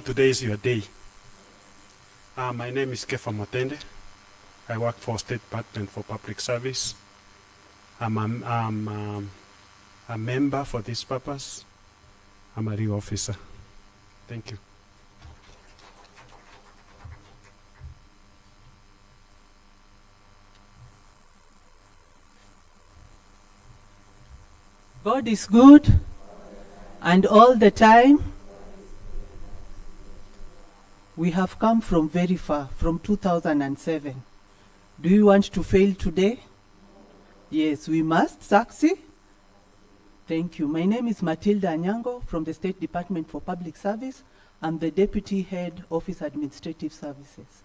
today is your day. My name is Kefa Matende. I work for State Department for Public Service. I'm a member for this purpose. I'm a real officer. Thank you. God is good, and all the time. We have come from very far, from 2007. Do you want to fail today? Yes, we must succeed. Thank you. My name is Matilda Anyango from the State Department for Public Service. I'm the Deputy Head Office Administrative Services.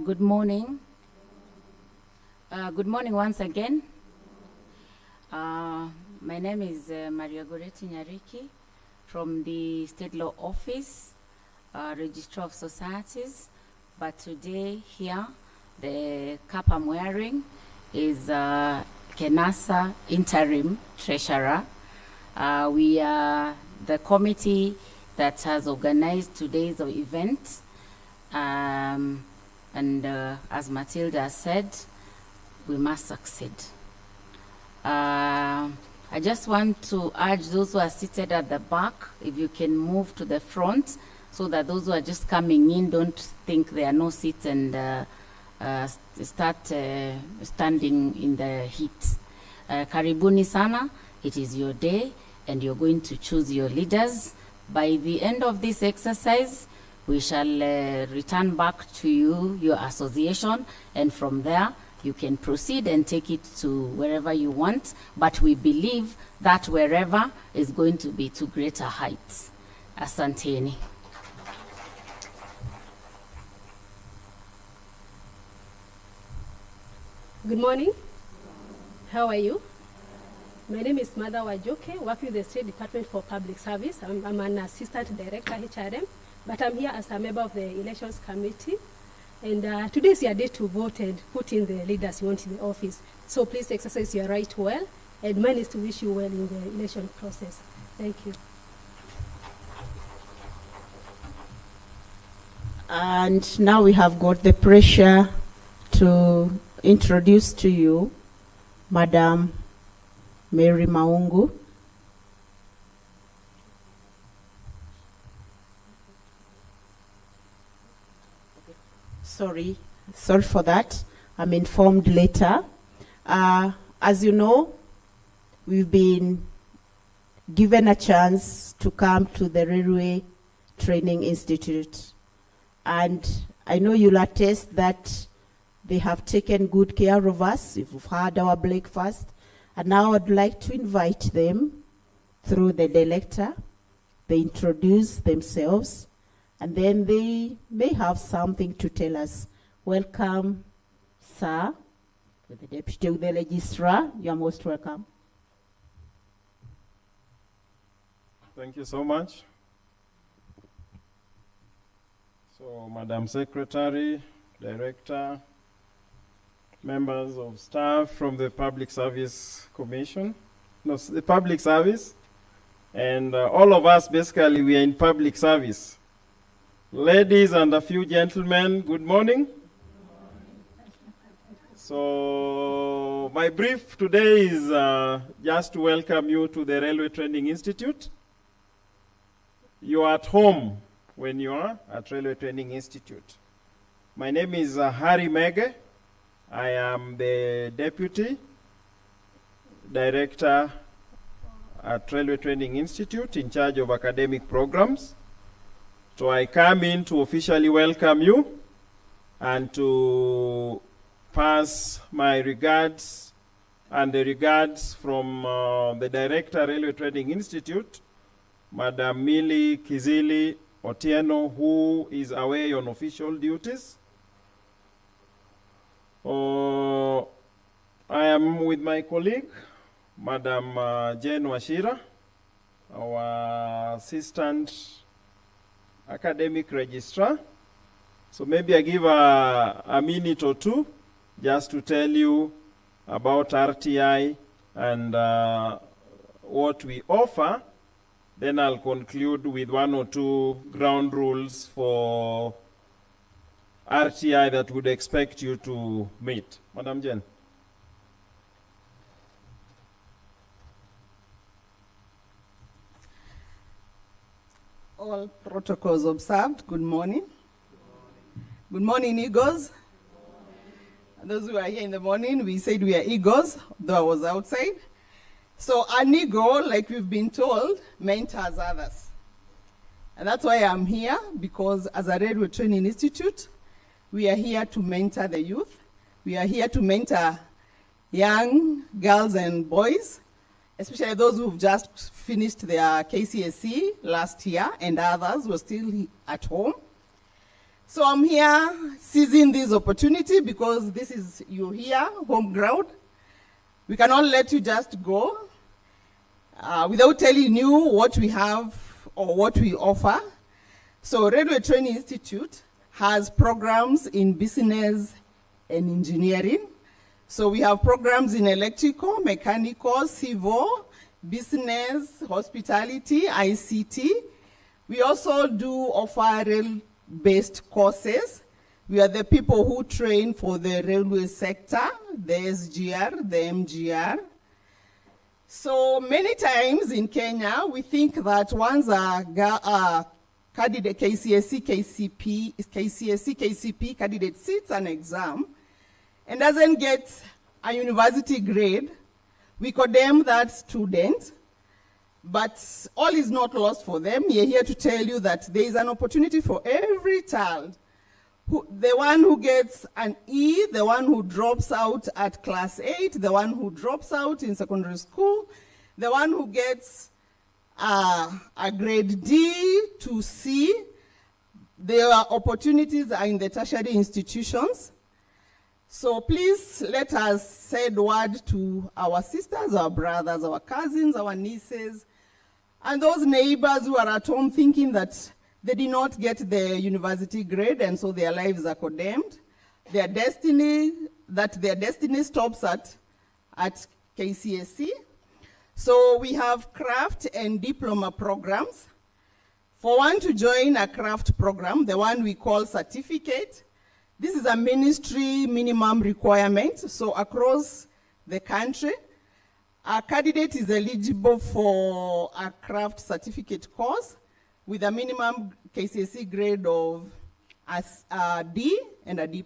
Good morning. Good morning once again. My name is Maria Goretti Nyariki from the State Law Office, Registrar of Societies. But today here, the cap I'm wearing is Kenesa Interim Treasurer. We are the committee that has organized today's event. And as Matilda said, we must succeed. I just want to urge those who are seated at the back, if you can move to the front, so that those who are just coming in don't think there are no seats and start standing in the heat. Karibuni sana, it is your day, and you're going to choose your leaders. By the end of this exercise, we shall return back to you, your association, and from there, you can proceed and take it to wherever you want. But we believe that wherever is going to be to greater heights. Asanteni. Good morning. How are you? My name is Mother Wajoke, work with the State Department for Public Service. I'm an Assistant Director, HRM. But I'm here as a member of the Elections Committee. And today is your day to vote and put in the leaders you want in the office. So please exercise your right well. And mine is to wish you well in the election process. Thank you. And now we have got the pressure to introduce to you Madam Mary Maungu. Sorry for that. I'm informed later. As you know, we've been given a chance to come to the Railway Training Institute. And I know you'll attest that they have taken good care of us. We've had our breakfast. And now I'd like to invite them through the director. They introduce themselves, and then they may have something to tell us. Welcome, sir, to the Deputy of the Registrar. You are most welcome. Thank you so much. So, Madam Secretary, Director, members of staff from the Public Service Commission, the Public Service, and all of us, basically, we are in public service. Ladies and a few gentlemen, good morning. So my brief today is just to welcome you to the Railway Training Institute. You are at home when you are at Railway Training Institute. My name is Harry Mege. I am the Deputy Director at Railway Training Institute in charge of academic programs. So I come in to officially welcome you and to pass my regards and the regards from the Director, Railway Training Institute, Madam Millie Kizili Otieno, who is away on official duties. I am with my colleague, Madam Jane Washira, our Assistant academic registrar. So maybe I give a minute or two just to tell you about RTI and what we offer. Then I'll conclude with one or two ground rules for RTI that would expect you to meet. Madam Jen. All protocols observed. Good morning. Good morning, Eagles. Those who are here in the morning, we said we are Eagles, though I was outside. So an eagle, like we've been told, mentors others. And that's why I'm here, because as a Railway Training Institute, we are here to mentor the youth. We are here to mentor young girls and boys, especially those who've just finished their KCSE last year and others who are still at home. So I'm here seizing this opportunity because this is you here, home ground. We cannot let you just go without telling you what we have or what we offer. So Railway Training Institute has programs in business and engineering. So we have programs in electrical, mechanical, civil, business, hospitality, ICT. We also do offer rail-based courses. We are the people who train for the railway sector, the SGR, the MGR. So many times in Kenya, we think that once a candidate KCSE, KCP candidate sits an exam and doesn't get a university grade, we condemn that student. But all is not lost for them. We are here to tell you that there is an opportunity for every child. The one who gets an E, the one who drops out at class 8, the one who drops out in secondary school, the one who gets a grade D to C. Their opportunities are in the tertiary institutions. So please let us send word to our sisters, our brothers, our cousins, our nieces, and those neighbors who are at home thinking that they did not get the university grade and so their lives are condemned. Their destiny stops at KCSE. So we have craft and diploma programs. For one to join a craft program, the one we call certificate, this is a ministry minimum requirement. So across the country, a candidate is eligible for a craft certificate course with a minimum KCSE grade of a D and a D+,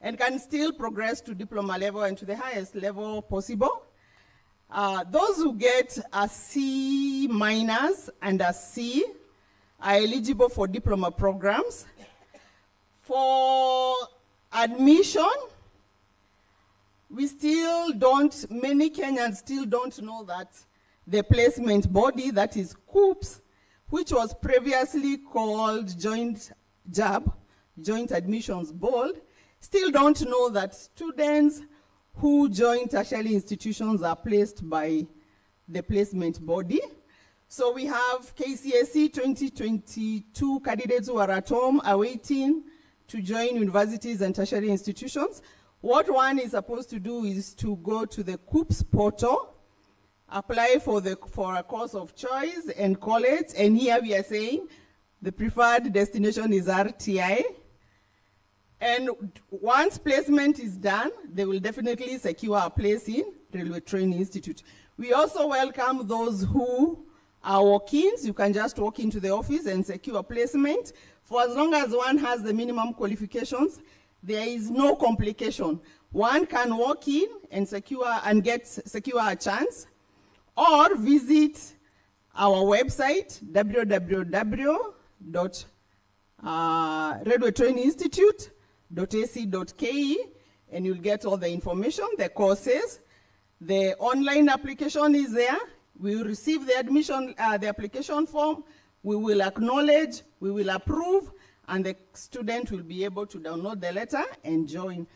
and can still progress to diploma level and to the highest level possible. Those who get a C- and a C are eligible for diploma programs. For admission, many Kenyans still don't know that the placement body, that is KUPS, which was previously called Joint Admissions Board, still don't know that students who join tertiary institutions are placed by the placement body. So we have KCSE 2022 candidates who are at home awaiting to join universities and tertiary institutions. What one is supposed to do is to go to the KUPS portal, apply for a course of choice and college, and here we are saying the preferred destination is RTI. And once placement is done, they will definitely secure a place in Railway Training Institute. We also welcome those who are walk-ins. You can just walk into the office and secure placement. For as long as one has the minimum qualifications, there is no complication. One can walk in and secure a chance, or visit our website, www.railwaytraininginstitute.ac.ke, and you'll get all the information, the courses. The online application is there. We will receive the application form. We will acknowledge, we will approve, and the student will be able to download the letter and join.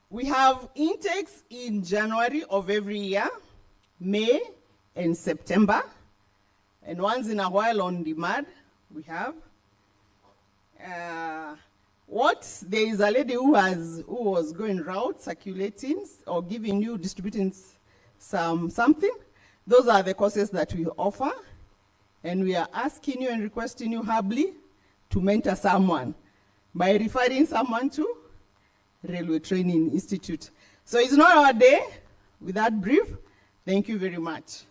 We have intakes in January of every year, May and September, and once in a while on demand we have. There is a lady who was going route circulating or distributing something. Those are the courses that we offer, and we are asking you and requesting you humbly to mentor someone by referring someone to Railway Training Institute. So it's not our day. With that brief, thank you very much.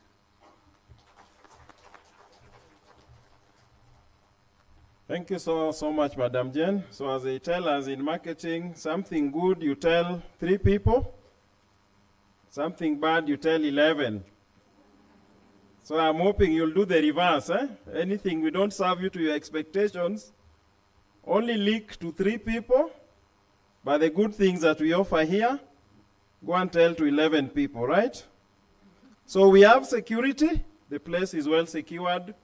Thank you so much, Madam Jane. So as they tell us in marketing, something good you tell 3 people, something bad you tell 11. So I'm hoping you'll do the reverse. Anything we don't serve you to your expectations, only leak to 3 people, but the good things that we offer here, go and tell to 11 people, right? So we have security. The place is well secured.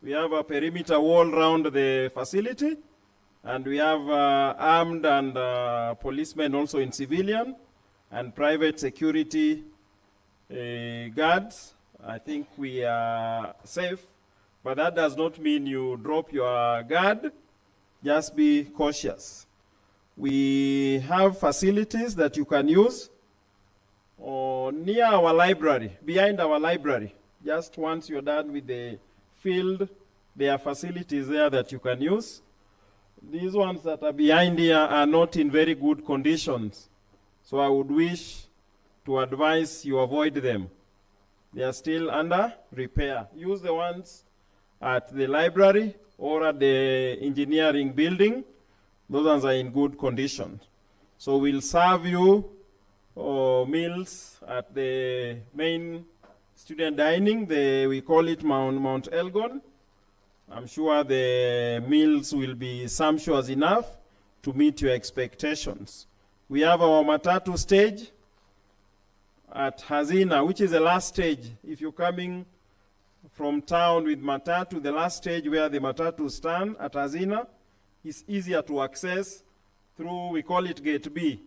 We have a perimeter wall around the facility, and we have armed and policemen also in civilian, and private security guards. I think we are safe, but that does not mean you drop your guard. Just be cautious. We have facilities that you can use near our library, behind our library. Just once you're done with the field, there are facilities there that you can use. These ones that are behind here are not in very good conditions, so I would wish to advise you avoid them. They are still under repair. Use the ones at the library or at the engineering building. Those ones are in good condition. So we'll serve you meals at the main student dining. We call it Mount Elgon. I'm sure the meals will be sumptuous enough to meet your expectations. We have our Matatu stage at Hazina, which is the last stage. If you're coming from town with Matatu, the last stage where the Matatu stand at Hazina is easier to access through, we call it Gate B,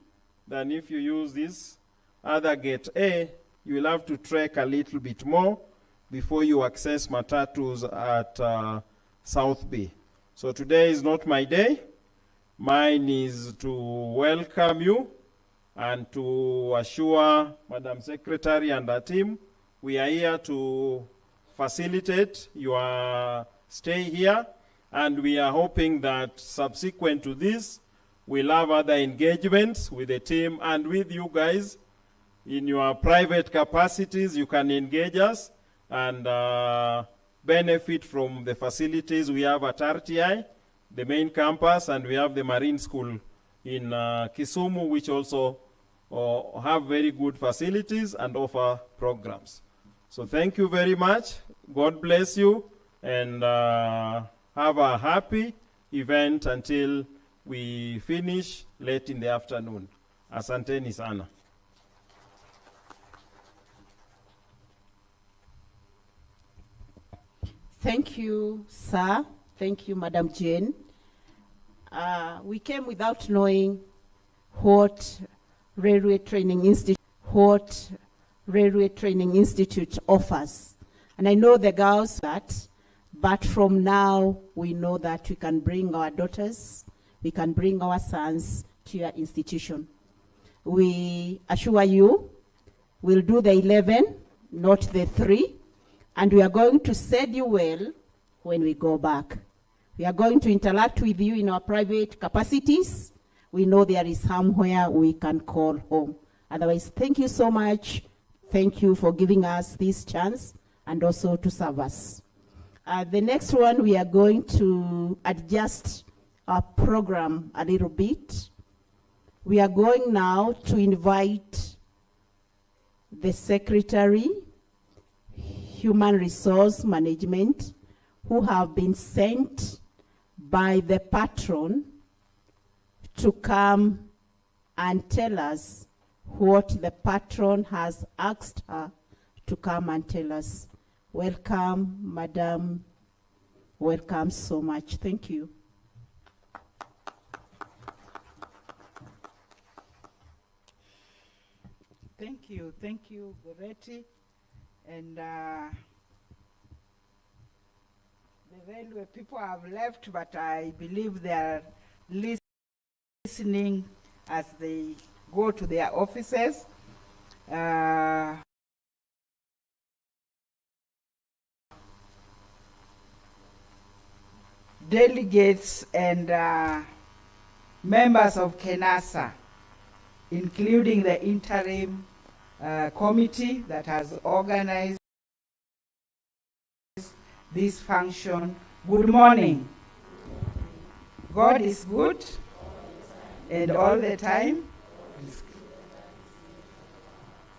than if you use this other Gate A. You will have to trek a little bit more before you access Matatus at South Bay. So today is not my day. Mine is to welcome you and to assure Madam Secretary and her team we are here to facilitate your stay here, and we are hoping that subsequent to this, we'll have other engagements with the team and with you guys. In your private capacities, you can engage us and benefit from the facilities we have at RTI, the main campus, and we have the Marine School in Kisumu, which also have very good facilities and offer programs. So thank you very much. God bless you, and have a happy event until we finish late in the afternoon. Asanteni sana. Thank you, sir. Thank you, Madam Jane. We came without knowing what Railway Training Institute offers. And I know the girls that, but from now we know that we can bring our daughters, we can bring our sons to your institution. We assure you we'll do the 11, not the 3. And we are going to serve you well when we go back. We are going to interact with you in our private capacities. We know there is somewhere we can call home. Otherwise, thank you so much. Thank you for giving us this chance and also to serve us. The next one, we are going to adjust our program a little bit. We are going now to invite the Secretary, Human Resource Management, who have been sent by the patron to come and tell us what the patron has asked her to come and tell us. Welcome, Madam. Welcome so much. Thank you. Thank you, Goretti. And the railway people have left, but I believe they are listening. listening as they go to their offices. Delegates and members of Kenesa, including the interim committee that has organized this function. Good morning. God is good, and all the time.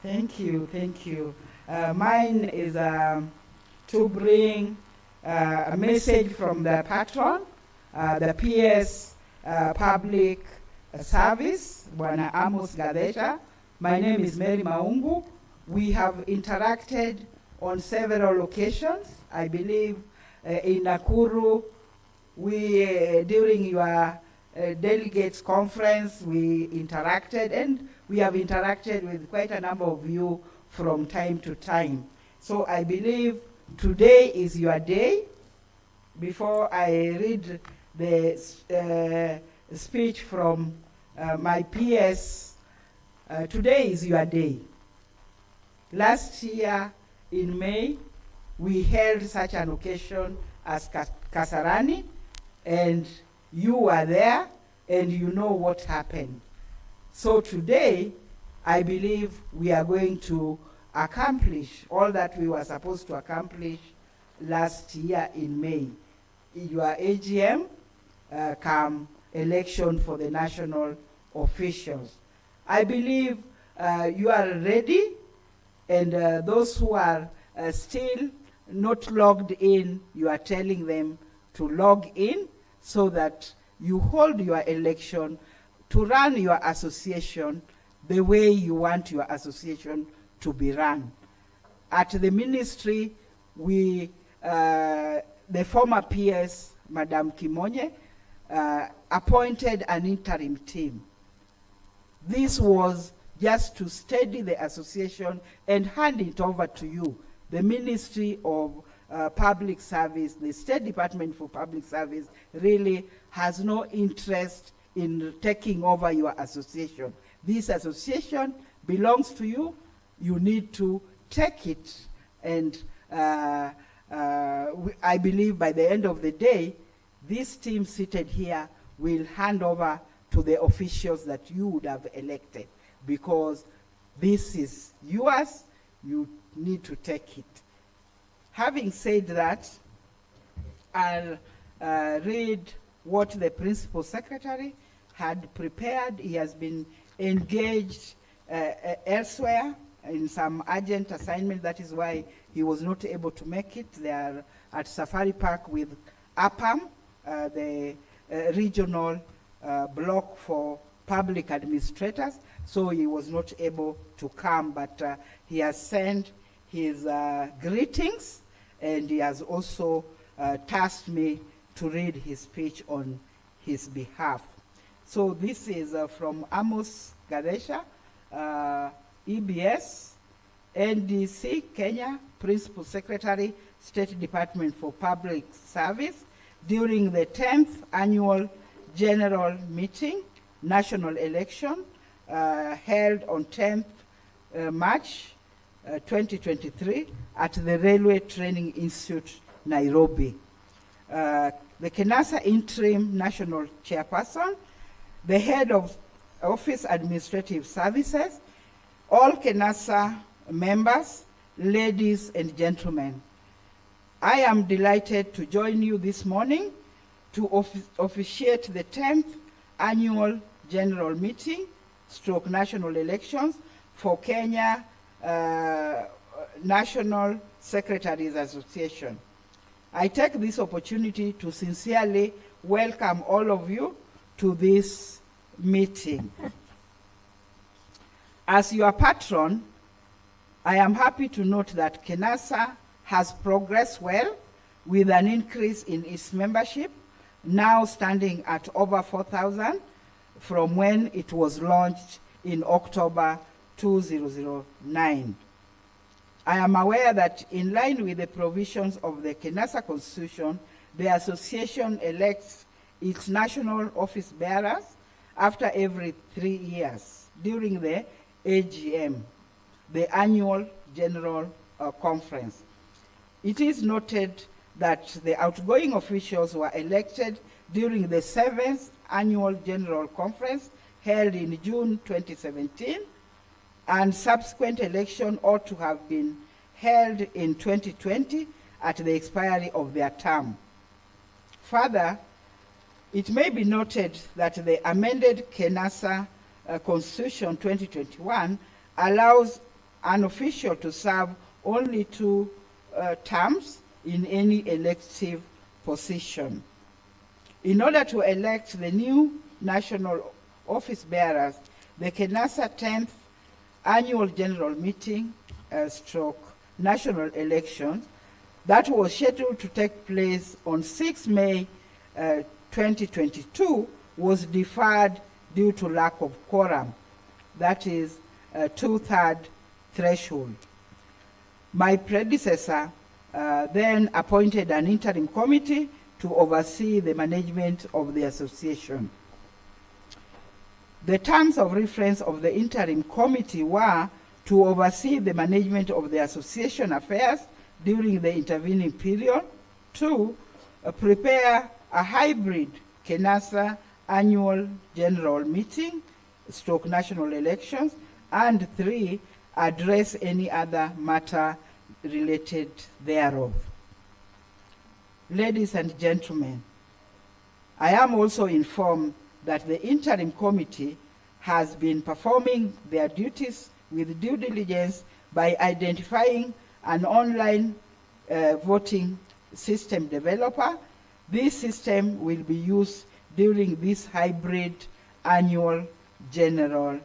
Thank you, thank you. Mine is to bring a message from the patron, the PS Public Service, Bwana Amos Gadesha. My name is Mary Maungu. We have interacted on several occasions. I believe in Nakuru, during your delegates conference, we interacted, and we have interacted with quite a number of you from time to time. So I believe today is your day. Before I read the speech from my PS, today is your day. Last year in May, we held such an occasion as Kasarani, and you were there, and you know what happened. So today, I believe we are going to accomplish all that we were supposed to accomplish last year in May. Your AGM, come election for the national officials. I believe you are ready, and those who are still not logged in, you are telling them to log in so that you hold your election to run your association the way you want your association to be run. At the ministry, we, the former PS, Madam Kimonye, appointed an interim team. This was just to steady the association and hand it over to you. The Ministry of Public Service, the State Department for Public Service, really has no interest in taking over your association. This association belongs to you. You need to take it, and I believe by the end of the day, this team seated here will hand over to the officials that you would have elected, because this is yours. You need to take it. Having said that, I'll read what the principal secretary had prepared. He has been engaged elsewhere in some urgent assignment. That is why he was not able to make it. They are at Safari Park with APAM, the regional block for public administrators. So he was not able to come, but he has sent his greetings, and he has also tasked me to read his speech on his behalf. So this is from Amos Gadesha, EBS, NDC, Kenya, Principal Secretary, State Department for Public Service, during the 10th Annual General Meeting, National Election, held on 10th March 2023 at the Railway Training Institute, Nairobi. The Kenesa Interim National Chairperson, the Head of Office Administrative Services, all Kenesa members, ladies and gentlemen, I am delighted to join you this morning to officiate the 10th Annual General Meeting, stroke national elections for Kenya National Secretaries Association. I take this opportunity to sincerely welcome all of you to this meeting. As your patron, I am happy to note that Kenesa has progressed well with an increase in its membership, now standing at over 4,000 from when it was launched in October 2009. I am aware that in line with the provisions of the Kenesa Constitution, the association elects its national office bearers after every 3 years during the AGM, the Annual General Conference. It is noted that the outgoing officials were elected during the 7th Annual General Conference held in June 2017, and subsequent election ought to have been held in 2020 at the expiry of their term. Further, it may be noted that the amended Kenesa Constitution 2021 allows an official to serve only 2 terms in any elective position. In order to elect the new national office bearers, the Kenesa 10th Annual General Meeting stroke national elections that was scheduled to take place on 6 May 2022 was deferred due to lack of quorum, that is a 2/3 threshold. My predecessor then appointed an interim committee to oversee the management of the association. The terms of reference of the interim committee were to oversee the management of the association affairs during the intervening period, 2, prepare a hybrid Kenesa annual general meeting, stroke national elections, and 3, address any other matter related thereof. Ladies and gentlemen, I am also informed that the interim committee has been performing their duties with due diligence by identifying an online voting system developer. This system will be used during this hybrid annual general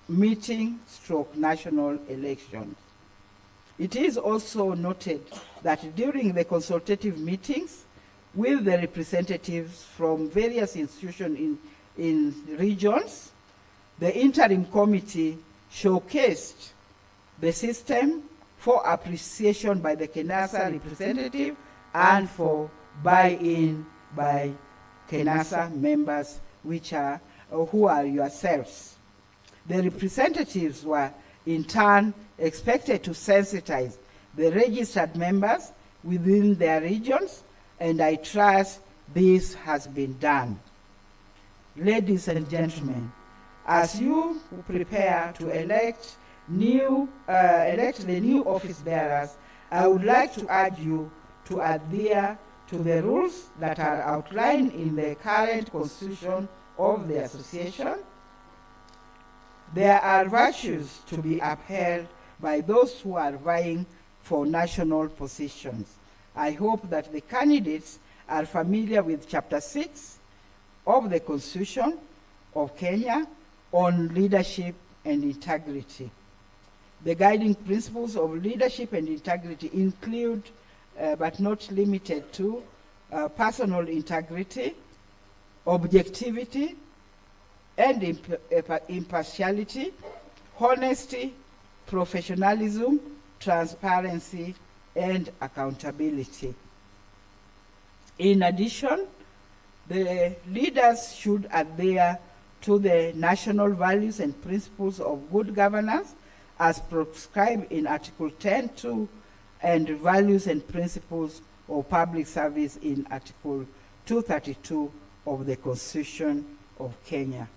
meeting stroke national elections. It is also noted that during the consultative meetings with the representatives from various institutions in regions, the interim committee showcased the system for appreciation by the Kenesa representative and for buy-in by Kenesa members, who are yourselves. The representatives were in turn expected to sensitize the registered members within their regions, and I trust this has been done. Ladies and gentlemen, as you prepare to elect the new office bearers, I would like to urge you to adhere to the rules that are outlined in the current constitution of the association. There are virtues to be upheld by those who are vying for national positions. I hope that the candidates are familiar with Chapter 6 of the Constitution of Kenya on leadership and integrity. The guiding principles of leadership and integrity include, but not limited to, personal integrity, objectivity, and impartiality, honesty, professionalism, transparency, and accountability. In addition, the leaders should adhere to the national values and principles of good governance as prescribed in Article 10(2) and values and principles of public service in Article 232 of the Constitution of Kenya.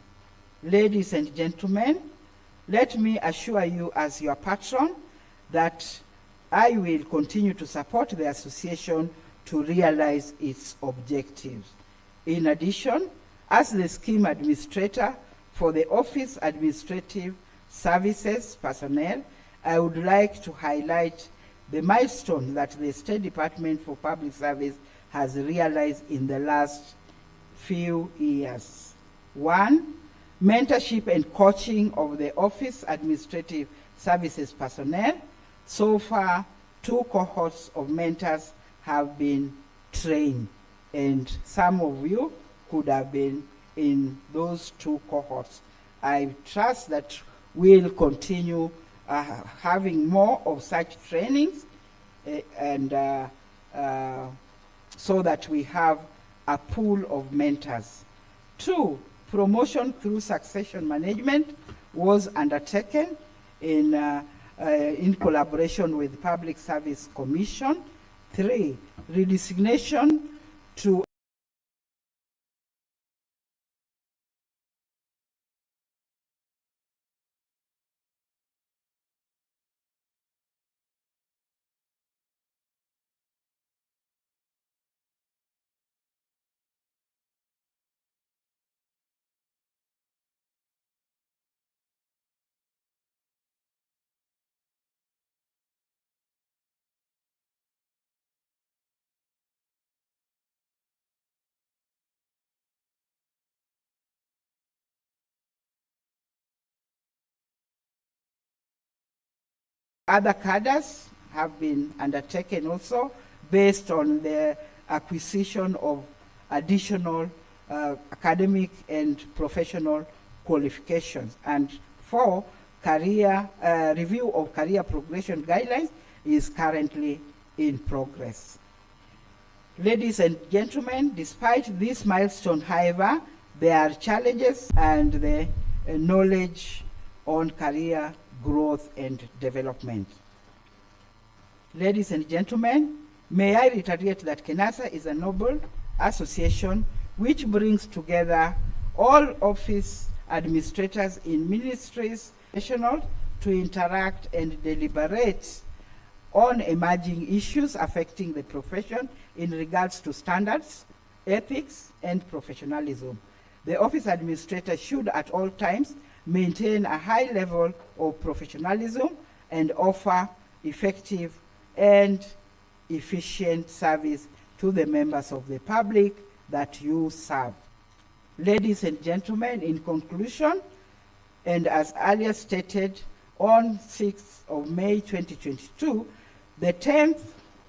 Ladies and gentlemen, let me assure you as your patron that I will continue to support the association to realize its objectives. In addition, as the scheme administrator for the Office Administrative Services personnel, I would like to highlight the milestone that the State Department for Public Service has realized in the last few years. 1, mentorship and coaching of the Office Administrative Services personnel. So far, 2 cohorts of mentors have been trained, and some of you could have been in those 2 cohorts. I trust that we'll continue having more of such trainings, so that we have a pool of mentors 2, promotion through succession management was undertaken in collaboration with Public Service Commission. 3, redesignation to other cadres have been undertaken also based on the acquisition of additional academic and professional qualifications. And 4, career review of career progression guidelines is currently in progress. Ladies and gentlemen, despite this milestone, however, there are challenges and the knowledge on career growth and development. Ladies and gentlemen, may I reiterate that Kenesa is a noble association which brings together all office administrators in ministries, professionals to interact and deliberate on emerging issues affecting the profession in regards to standards, ethics, and professionalism. The office administrator should at all times maintain a high level of professionalism and offer effective and efficient service to the members of the public that you serve. Ladies and gentlemen, in conclusion, and as earlier stated, on 6th of May 2022, the 10th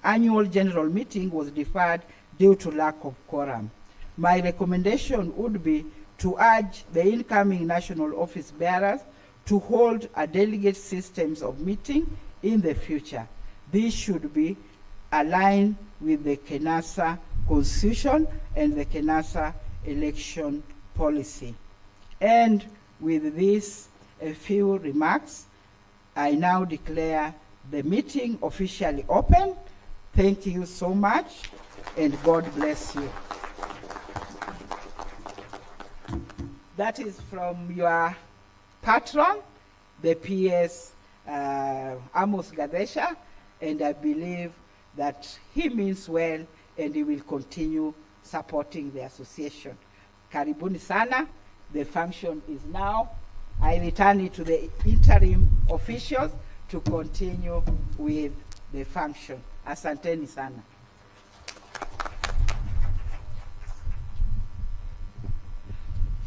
annual general meeting was deferred due to lack of quorum. My recommendation would be to urge the incoming national office bearers to hold a delegate systems of meeting in the future. This should be aligned with the Kenesa Constitution and the Kenesa election policy. And with these a few remarks, I now declare the meeting officially open. Thank you so much, and God bless you. That is from your patron, the PS Amos Gadesha, and I believe that he means well and he will continue supporting the association. Karibuni sana. The function is now. I return it to the interim officials to continue with the function. Asanteni sana.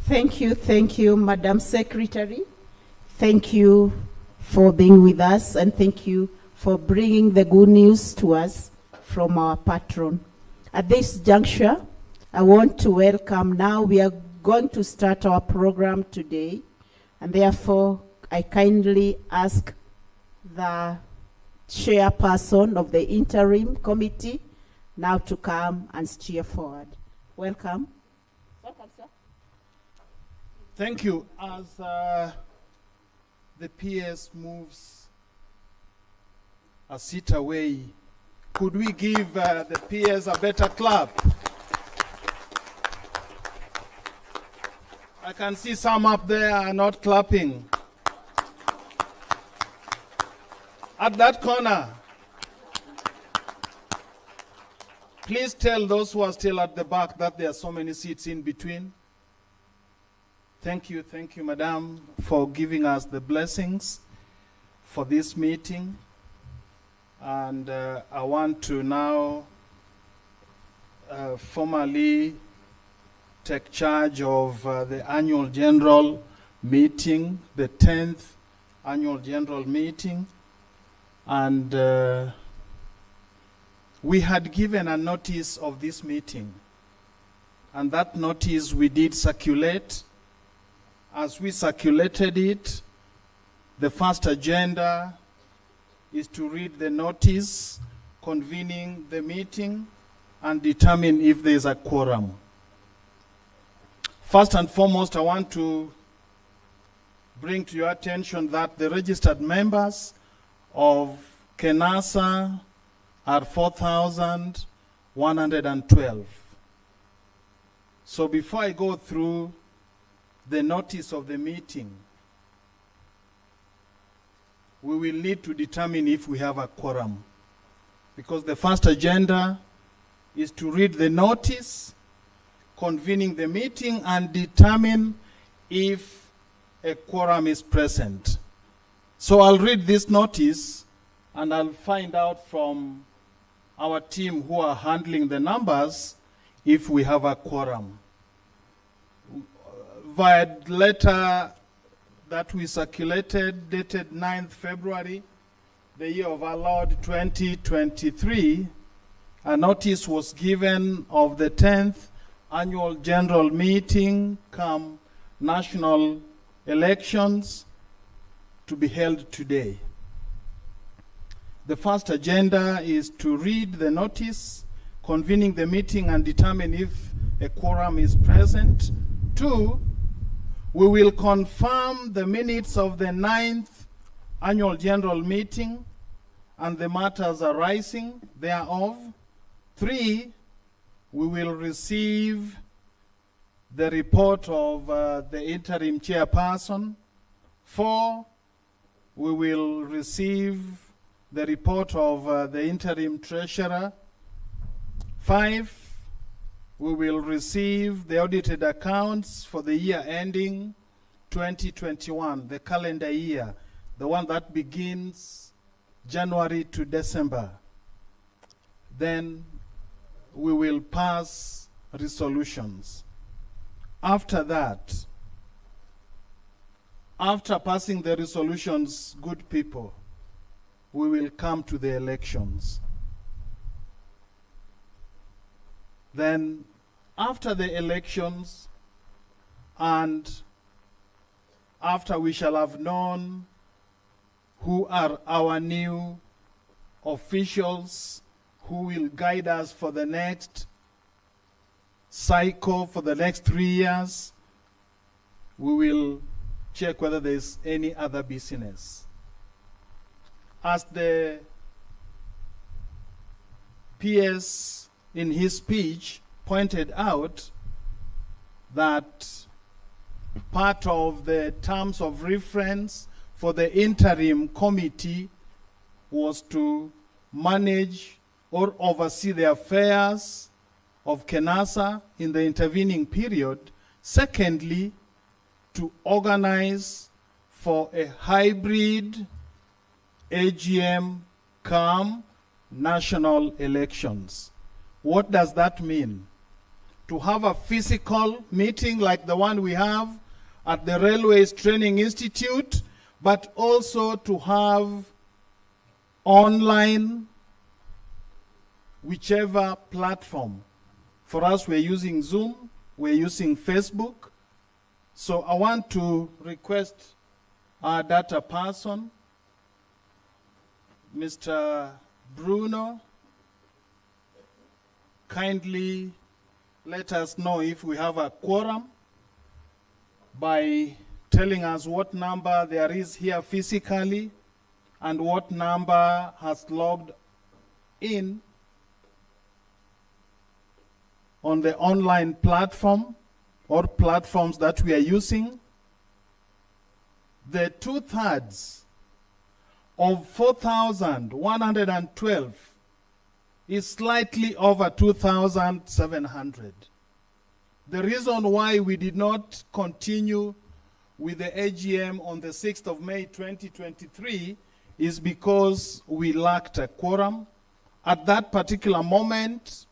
Thank you, Madam Secretary. Thank you for being with us, and thank you for bringing the good news to us from our patron. At this juncture, I want to welcome, now we are going to start our program today, and therefore I kindly ask the chairperson of the interim committee now to come and steer forward. Welcome. Welcome, sir. Thank you. As the PS moves a seat away, could we give the PS a better clap? I can see some up there are not clapping. At that corner, please tell those who are still at the back that there are so many seats in between. Thank you, Madam, for giving us the blessings for this meeting. And I want to now formally take charge of the annual general meeting, the 10th annual general meeting. And we had given a notice of this meeting. And that notice we did circulate. As we circulated it, the first agenda is to read the notice convening the meeting and determine if there is a quorum. First and foremost, I want to bring to your attention that the registered members of Kenesa are 4,112. So before I go through the notice of the meeting, we will need to determine if we have a quorum. Because the first agenda is to read the notice convening the meeting and determine if a quorum is present. So I'll read this notice and I'll find out from our team who are handling the numbers if we have a quorum. Via letter that we circulated dated 9th February, the year of our Lord 2023, a notice was given of the 10th annual general meeting come national elections to be held today. The first agenda is to read the notice convening the meeting and determine if a quorum is present. 2, we will confirm the minutes of the 9th annual general meeting and the matters arising thereof. 3, we will receive the report of the interim chairperson. 4, we will receive the report of the interim treasurer. 5, we will receive the audited accounts for the year ending 2021, the calendar year, the one that begins January to December. Then we will pass resolutions. After that, after passing the resolutions, good people, we will come to the elections. Then, after the elections, and after we shall have known who are our new officials who will guide us for the next cycle, for the next 3 years, we will check whether there's any other business. As the PS in his speech pointed out, that part of the terms of reference for the interim committee was to manage or oversee the affairs of Kenesa in the intervening period. Secondly, to organize for a hybrid AGM come national elections. What does that mean? To have a physical meeting like the one we have at the Railways Training Institute, but also to have online, whichever platform. For us, we're using Zoom, we're using Facebook. So I want to request our data person, Mr. Bruno, kindly let us know if we have a quorum by telling us what number there is here physically and what number has logged in on the online platform or platforms that we are using. The 2/3 of 4,112 is slightly over 2,700. The reason why we did not continue with the AGM on the 6th of May 2023 is because we lacked a quorum. At that particular moment,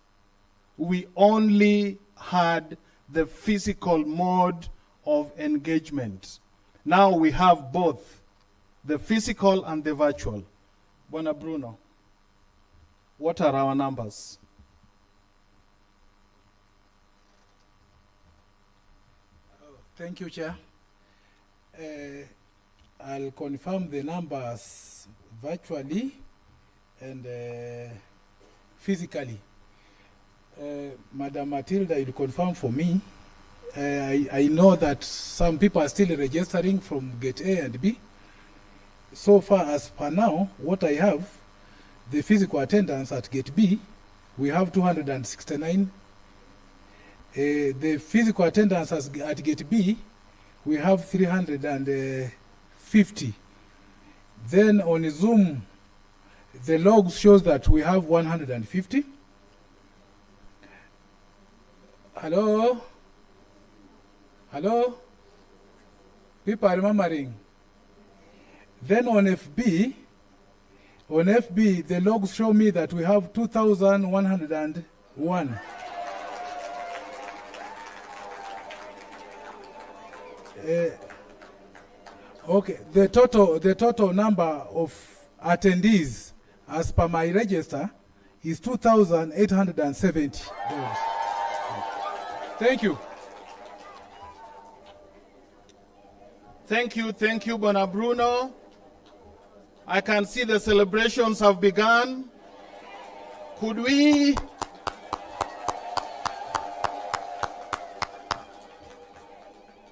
we only had the physical mode of engagement. Now we have both, the physical and the virtual. Bwana Bruno, what are our numbers? Thank you, Chair. I'll confirm the numbers virtually and physically. Madam Matilda, you confirm for me I know that some people are still registering from Gate A and B. So far as per now, what I have, the physical attendance at Gate B, we have 269. The physical attendance at Gate B, we have 350. Then on Zoom, the logs shows that we have 150. Hello? Hello? People are remembering. Then on FB, the logs show me that we have 2,101. Okay, the total number of attendees as per my register is 2,870. Thank you. Thank you, Bona Bruno. I can see the celebrations have begun. Could we?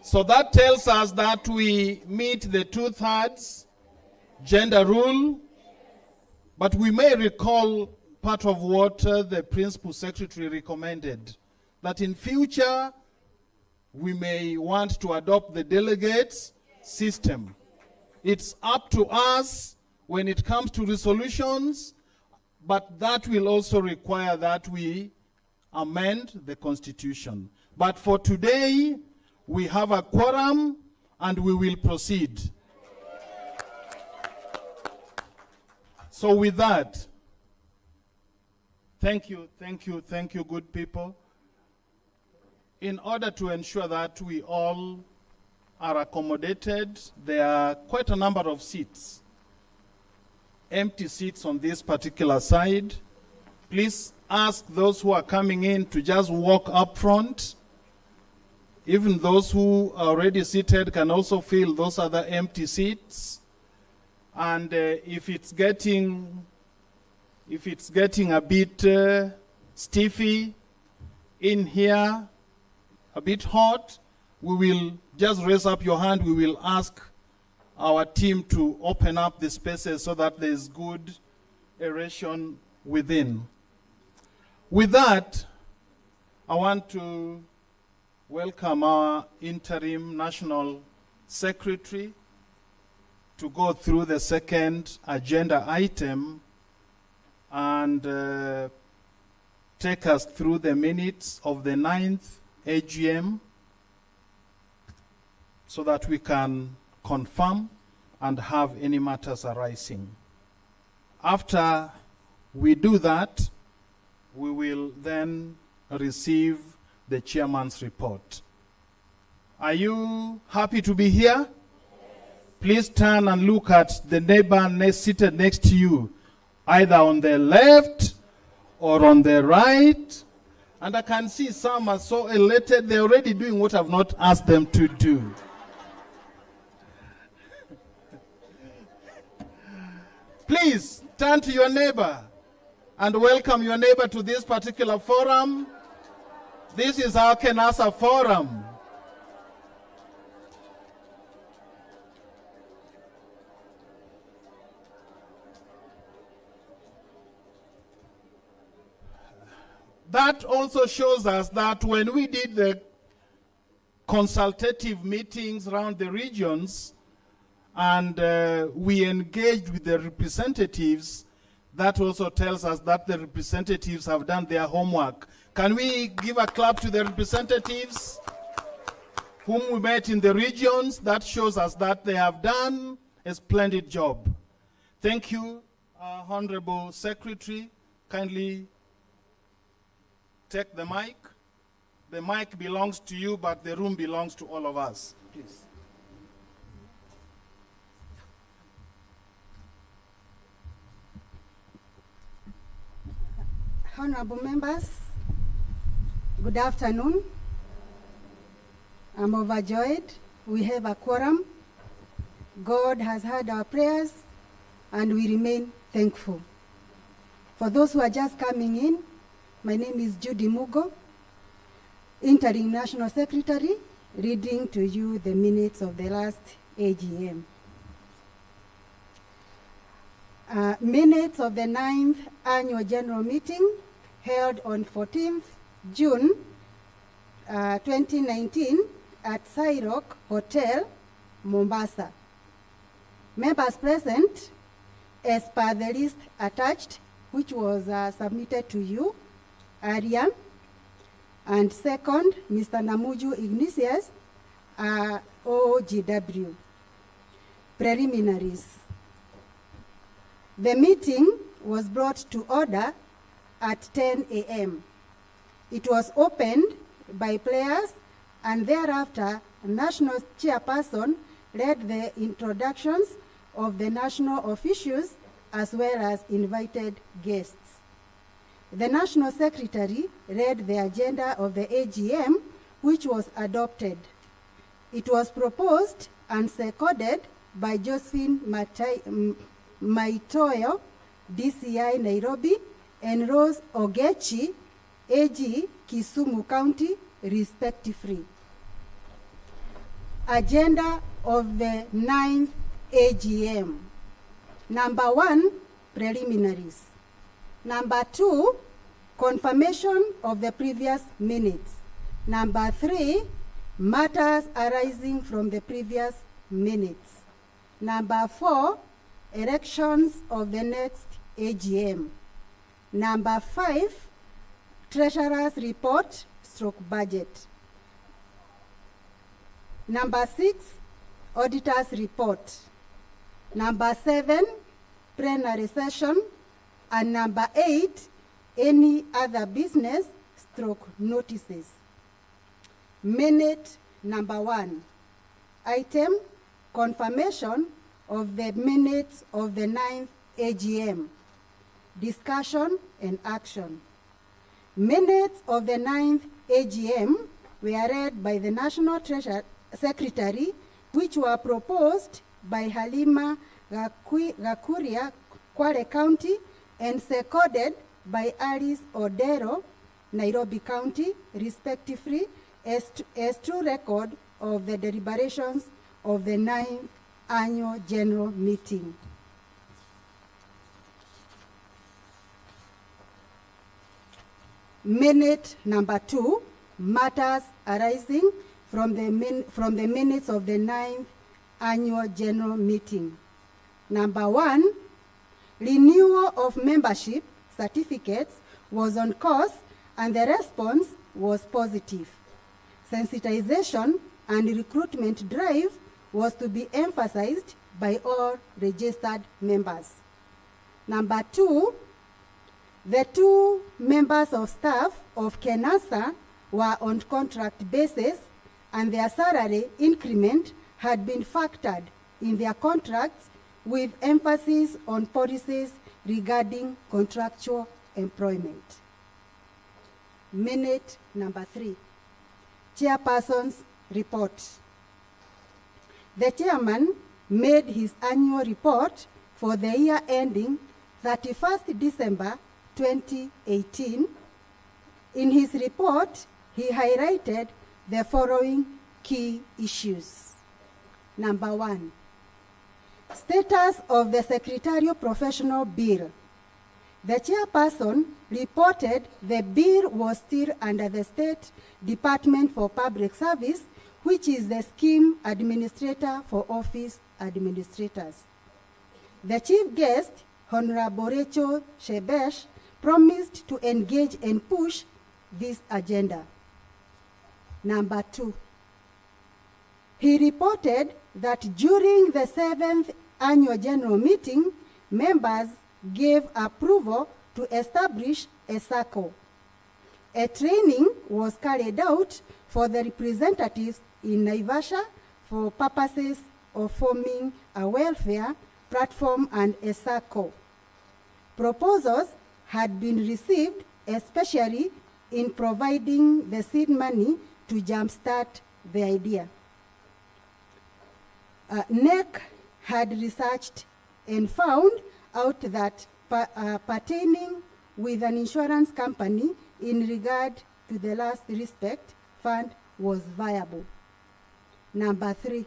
So that tells us that we meet the 2/3 gender rule, but we may recall part of what the Principal Secretary recommended, that in future we may want to adopt the delegates system. It's up to us when it comes to resolutions, but that will also require that we amend the Constitution. But for today, we have a quorum and we will proceed. So with that, thank you, good people. In order to ensure that we all are accommodated, there are quite a number of seats, empty seats on this particular side. Please ask those who are coming in to just walk up front. Even those who are already seated can also fill those other empty seats. And if it's getting a bit stiffy in here, a bit hot, we will just raise up your hand. We will ask our team to open up the spaces so that there's good aeration within. With that, I want to welcome our interim national secretary to go through the second agenda item and take us through the minutes of the 9th AGM so that we can confirm and have any matters arising. After we do that, we will then receive the chairman's report. Are you happy to be here? Please turn and look at the neighbor seated next to you, either on the left or on the right. And I can see some are so elated, they're already doing what I've not asked them to do. Please turn to your neighbor and welcome your neighbor to this particular forum. This is our Kenesa forum. That also shows us that when we did the consultative meetings around the regions and we engaged with the representatives, that also tells us that the representatives have done their homework. Can we give a clap to the representatives whom we met in the regions? That shows us that they have done a splendid job. Thank you, Honorable Secretary. Kindly take the mic. The mic belongs to you, but the room belongs to all of us. Please. Honorable members, good afternoon. I'm overjoyed. We have a quorum. God has heard our prayers, and we remain thankful. For those who are just coming in, my name is Judy Mugo. Interim National Secretary, reading to you the minutes of the last AGM. Minutes of the 9th Annual General Meeting held on 14th June 2019 at Cyrock Hotel, Mombasa. Members present, as per the list attached, which was submitted to you earlier. And second, Mr. Namuju Ignatius, OGW. Preliminaries. The meeting was brought to order at 10 a.m. It was opened by players, and thereafter, a national chairperson led the introductions of the national officials as well as invited guests. The national secretary read the agenda of the AGM, which was adopted. It was proposed and seconded by Josephine Maitoyo, DCI Nairobi, and Rose Ogechi, AG Kisumu County, respectively. Agenda of the 9th AGM. Number 1, preliminaries. Number 2, confirmation of the previous minutes. Number 3, matters arising from the previous minutes. Number 4, elections of the next AGM. Number 5, treasurer's report / budget. Number 6, auditor's report. Number 7, plenary session. And number 8, any other business / notices. Minute number 1. Item, confirmation of the minutes of the 9th AGM. Discussion and action. Minutes of the 9th AGM were read by the National Secretary, which were proposed by Halima Gakuria, Kwale County, and seconded by Alice Odero, Nairobi County, respectively, as true record of the deliberations of the 9th Annual General Meeting. Minute number 2, matters arising from the minutes of the 9th Annual General Meeting. Number 1, renewal of membership certificates was on course and the response was positive. Sensitization and recruitment drive was to be emphasized by all registered members. Number 2, the 2 members of staff of Kenesa were on contract basis and their salary increment had been factored in their contracts with emphasis on policies regarding contractual employment. Minute number 3, chairperson's report. The chairman made his annual report for the year ending 31st December 2018. In his report, he highlighted the following key issues. Number 1, status of the Secretarial Professional Bill. The chairperson reported the bill was still under the State Department for Public Service, which is the scheme administrator for office administrators. The chief guest, Honorable Rachel Shebesh, promised to engage and push this agenda. Number 2, he reported that during the 7th Annual General Meeting, members gave approval to establish a circle. A training was carried out for the representatives in Naivasha for purposes of forming a welfare platform and a circle. Proposals had been received, especially in providing the seed money to jumpstart the idea. NEC had researched and found out that pertaining with an insurance company in regard to the last respect fund was viable. Number 3,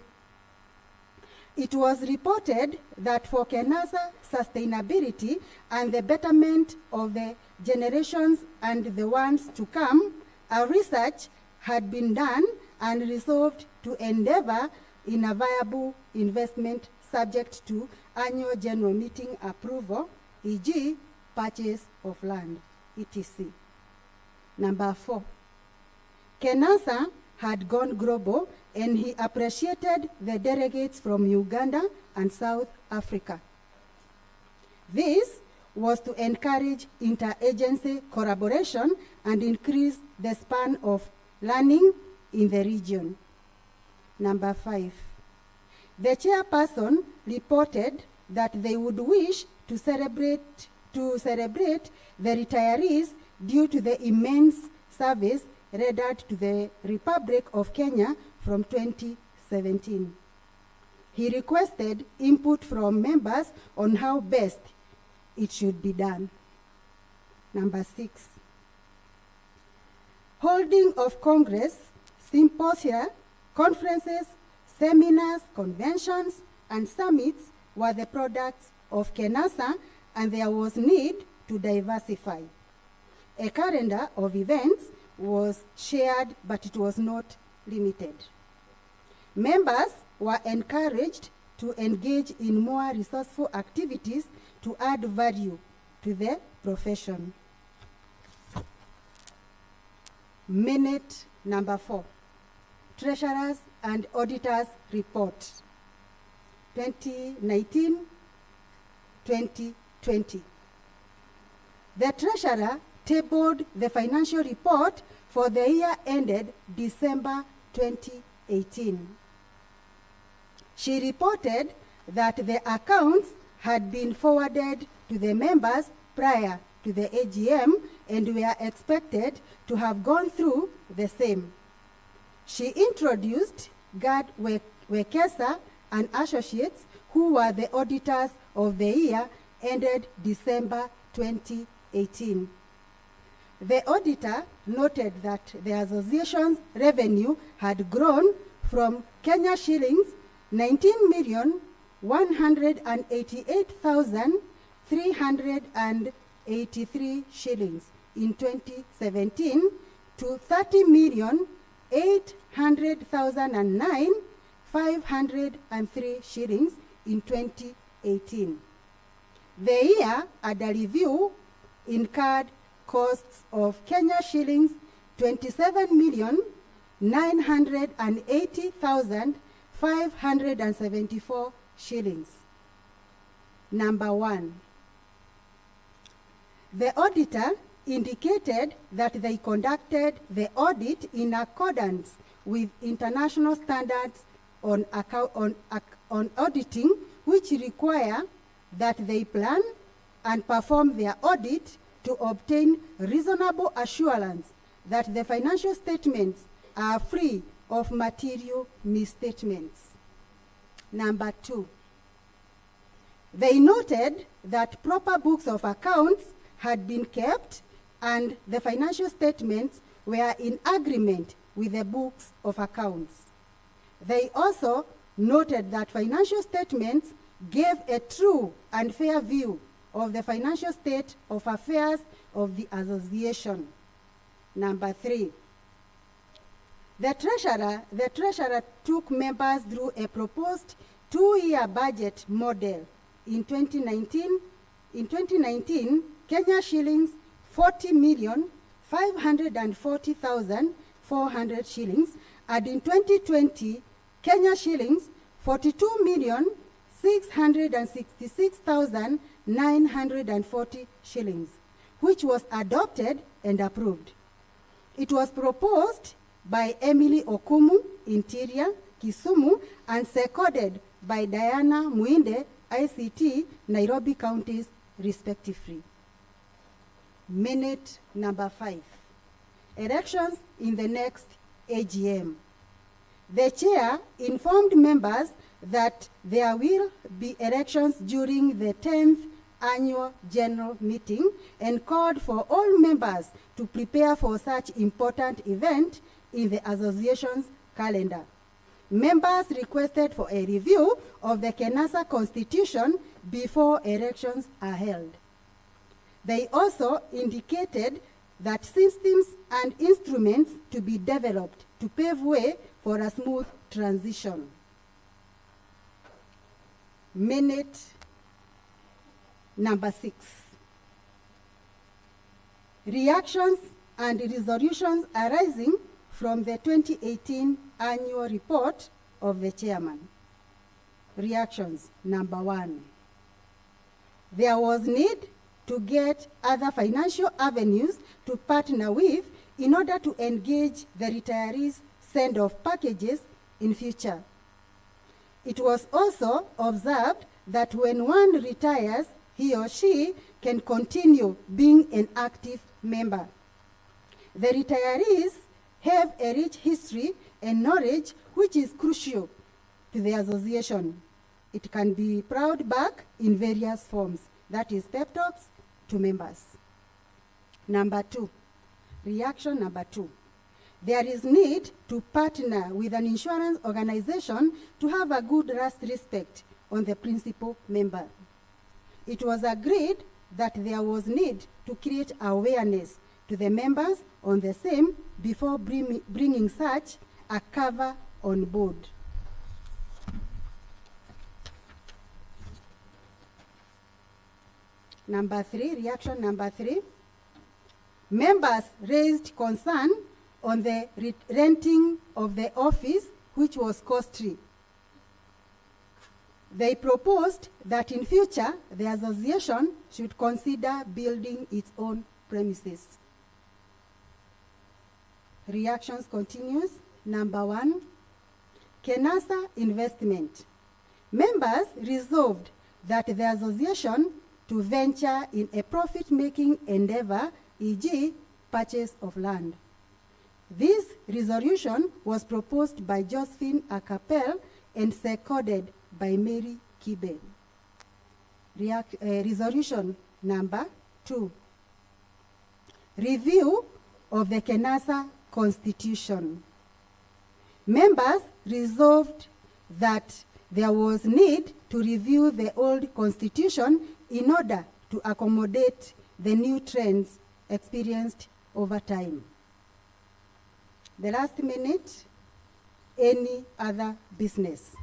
it was reported that for Kenesa sustainability and the betterment of the generations and the ones to come, a research had been done and resolved to endeavor in a viable investment subject to annual general meeting approval, e.g. purchase of land, etc. Number 4, Kenesa had gone global and he appreciated the delegates from Uganda and South Africa. This was to encourage interagency collaboration and increase the span of learning in the region. Number 5, the chairperson reported that they would wish to celebrate the retirees due to the immense service rendered to the Republic of Kenya from 2017. He requested input from members on how best it should be done. Number 6, holding of Congress, symposia, conferences, seminars, conventions, and summits were the products of Kenesa, and there was need to diversify. A calendar of events was shared, but it was not limited. Members were encouraged to engage in more resourceful activities to add value to the profession. Minute number 4, Treasurers and Auditors Report 2019-2020. The Treasurer tabled the financial report for the year ended December 2018. She reported that the accounts had been forwarded to the members prior to the AGM and were expected to have gone through the same. She introduced Gad Wekesa and Associates, who were the auditors of the year ended December 2018. The auditor noted that the association's revenue had grown from Kenya shillings 19,188,383 shillings in 2017 to 30,800,009,503 shillings in 2018. The year under review incurred costs of Kenya shillings 27,980,574 shillings. Number 1, the auditor indicated that they conducted the audit in accordance with international standards on auditing, which require that they plan and perform their audit to obtain reasonable assurance that the financial statements are free of material misstatements. Number 2, they noted that proper books of accounts had been kept and the financial statements were in agreement with the books of accounts. They also noted that financial statements gave a true and fair view of the financial state of affairs of the association. Number 3, the treasurer took members through a proposed 2-year budget model. In 2019, Kenya shillings 40,540,400 shillings, and in 2020, Kenya shillings 42,666,940 shillings, which was adopted and approved. It was proposed by Emily Okumu, Interior, Kisumu, and seconded by Diana Muinde, ICT, Nairobi counties, respectively. Minute number 5, elections in the next AGM. The chair informed members that there will be elections during the 10th annual general meeting and called for all members to prepare for such important event in the association's calendar. Members requested for a review of the Kenesa constitution before elections are held. They also indicated that systems and instruments to be developed to pave way for a smooth transition. Minute number 6. Reactions and resolutions arising from the 2018 annual report of the chairman. Reactions. Number 1. There was need to get other financial avenues to partner with in order to engage the retirees' send-off packages in future. It was also observed that when one retires, he or she can continue being an active member. The retirees have a rich history and knowledge which is crucial to the association. It can be plowed back in various forms, that is pep talks to members. Number 2, reaction number 2. There is need to partner with an insurance organization to have a good rust respect on the principal member. It was agreed that there was need to create awareness to the members on the same before bringing such a cover on board. Number 3, reaction number 3. Members raised concern on the renting of the office, which was costly. They proposed that in future, the association should consider building its own premises. Reactions continues. Number 1, Kenesa investment. Members resolved that the association to venture in a profit-making endeavor, e.g. purchase of land. This resolution was proposed by Josephine Acapel and seconded by Mary Kibe. Resolution number 2. Review of the Kenesa Constitution. Members resolved that there was need to review the old constitution in order to accommodate the new trends experienced over time. The last minute, any other business.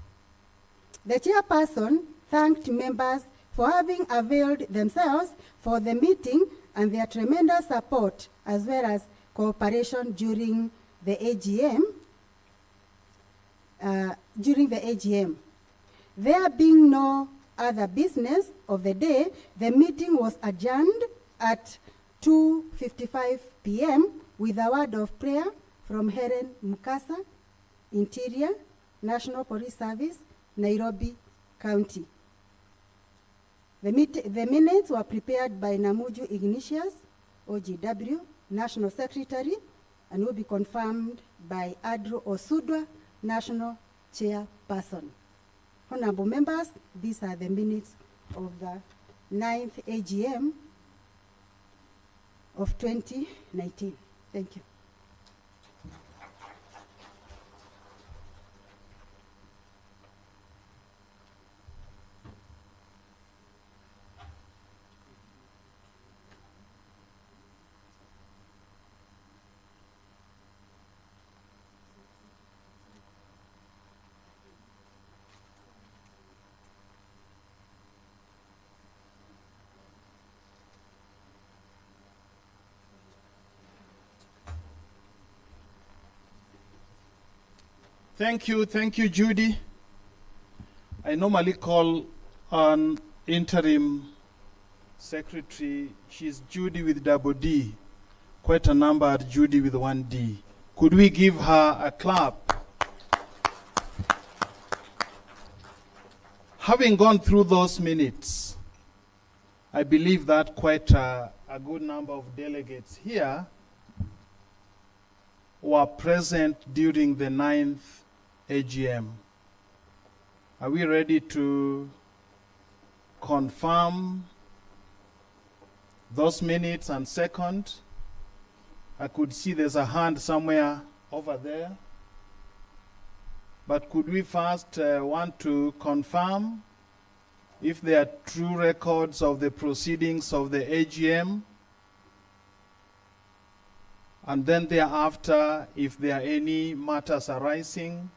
The chairperson thanked members for having availed themselves for the meeting and their tremendous support as well as cooperation during the AGM. There being no other business of the day, the meeting was adjourned at 2:55 p.m. with a word of prayer from Helen Mukasa, Interior, National Police Service, Nairobi County. The minutes were prepared by Namuju Ignatius, OGW, National Secretary, and will be confirmed by Adro Osudwa, National Chairperson. Honorable members, these are the minutes of the 9th AGM of 2019. Thank you. Thank you, Judy. I normally call an interim secretary. She's Judy with double D. Quite a number at Judy with one D. Could we give her a clap? Having gone through those minutes, I believe that quite a good number of delegates here were present during the 9th AGM. Are we ready to confirm those minutes and second? I could see there's a hand somewhere over there. But could we first want to confirm if there are true records of the proceedings of the AGM? And then thereafter, if there are any matters arising,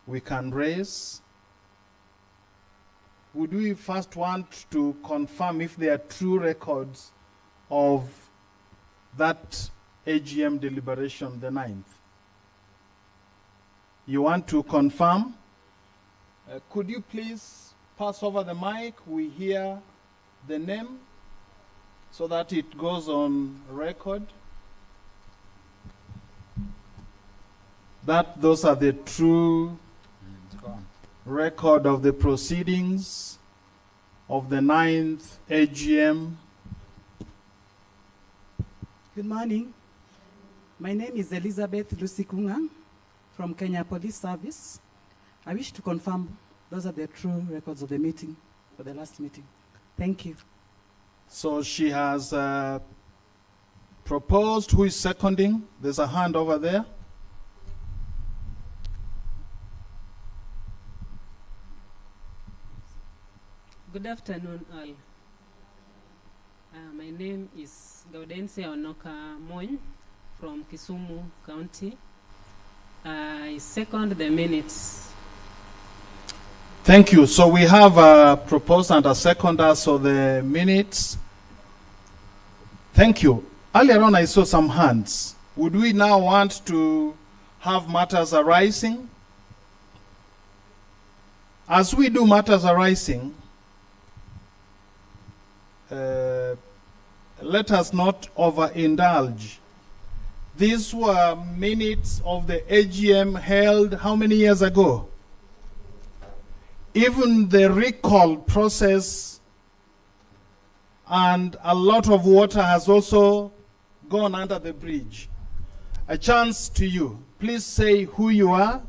we can raise. Would we first want to confirm if there are true records of that AGM deliberation, the 9th? You want to confirm? Could you please pass over the mic? We hear the name so that it goes on record. That those are the true record of the proceedings of the 9th AGM. Good morning. My name is Elizabeth Lusikunga from Kenya Police Service. I wish to confirm those are the true records of the meeting, for the last meeting. Thank you. So she has proposed. Who is seconding? There's a hand over there. Good afternoon, all. My name is Gaudensia Onoka Moin from Kisumu County. I second the minutes. Thank you. So we have a proposer and a seconder, so the minutes. Thank you. Earlier on I saw some hands. Would we now want to have matters arising? As we do matters arising, let us not overindulge. These were minutes of the AGM held how many years ago? Even the recall process and a lot of water has also gone under the bridge. A chance to you. Please say who you are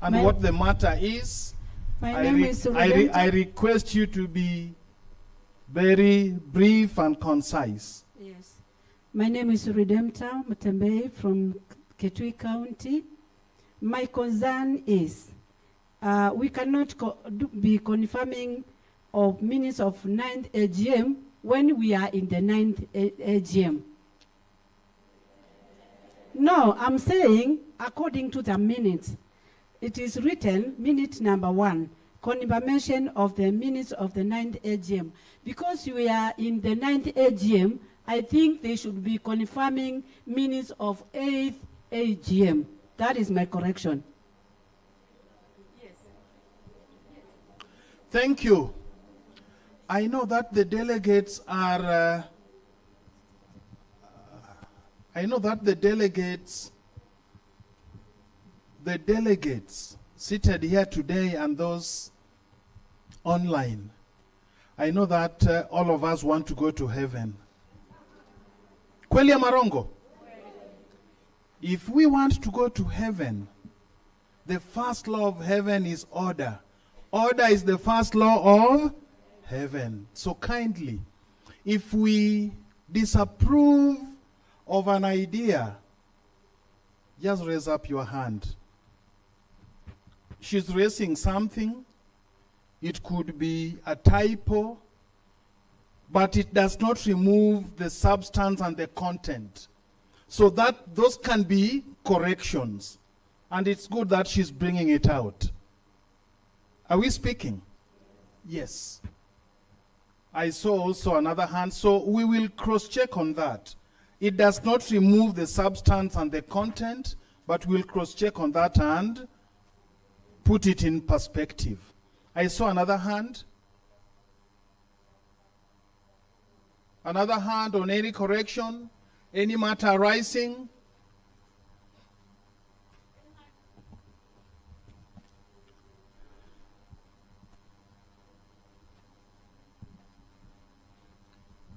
and what the matter is. My name is Uzalendo. I request you to be very brief and concise. Yes. My name is Redemptor Mutembei from Kitui County. My concern is we cannot be confirming of minutes of 9th AGM when we are in the 9th AGM. No, I'm saying according to the minutes. It is written, minute number 1, confirmation of the minutes of the 9th AGM. Because we are in the 9th AGM, I think they should be confirming minutes of 8th AGM. That is my correction. Yes. Thank you. I know that the delegates are, the delegates seated here today and those online, I know that all of us want to go to heaven. Kweli ya Marongo? If we want to go to heaven, the first law of heaven is order. Order is the first law of heaven. So kindly, if we disapprove of an idea, just raise up your hand. She's raising something. It could be a typo, but it does not remove the substance and the content. So that those can be corrections. And it's good that she's bringing it out. Are we speaking? Yes. I saw also another hand, so we will cross-check on that. It does not remove the substance and the content, but we'll cross-check on that and put it in perspective. I saw another hand. Another hand on any correction, any matter arising.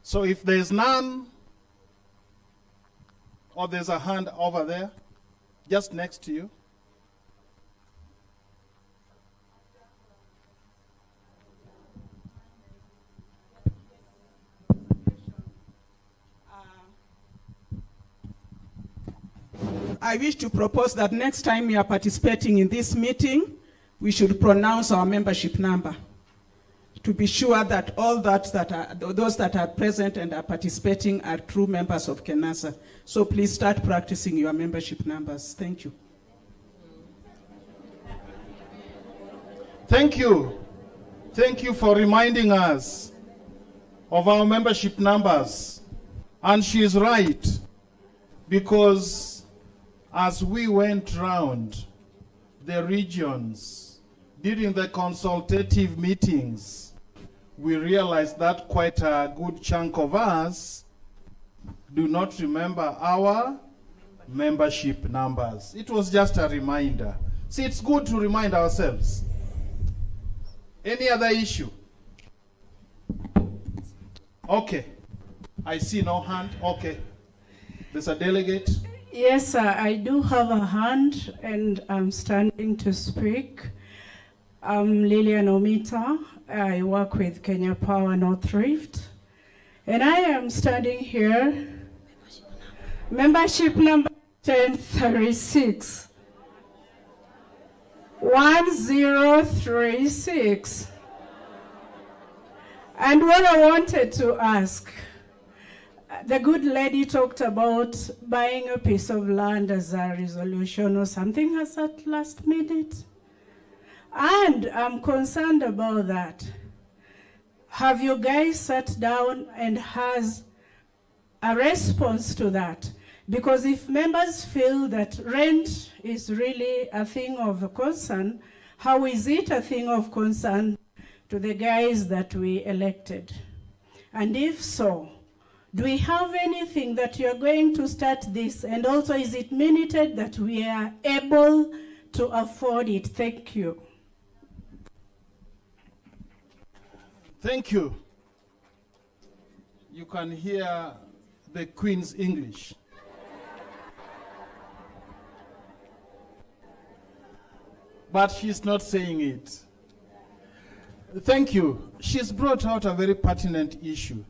So if there's none, or there's a hand over there, just next to you. I wish to propose that next time we are participating in this meeting, we should pronounce our membership number to be sure that those that are present and are participating are true members of Kenesa. So please start practicing your membership numbers. Thank you. Thank you. Thank you for reminding us of our membership numbers. And she is right, because as we went round the regions during the consultative meetings, we realized that quite a good chunk of us do not remember our membership numbers. It was just a reminder. See, it's good to remind ourselves. Any other issue? Okay. I see no hand. Okay. There's a delegate. Yes, sir, I do have a hand, and I'm standing to speak. I'm Lillian Omita. I work with Kenya Power North Rift. And I am standing here. Membership number 1036. 1036. And what I wanted to ask, the good lady talked about buying a piece of land as a resolution or something as at last minute. And I'm concerned about that. Have you guys sat down and has a response to that? Because if members feel that rent is really a thing of concern, how is it a thing of concern to the guys that we elected? And if so, do we have anything that you're going to start this? And also, is it minuted that we are able to afford it? Thank you. Thank you. You can hear the Queen's English. But she's not saying it. Thank you. She's brought out a very pertinent issue,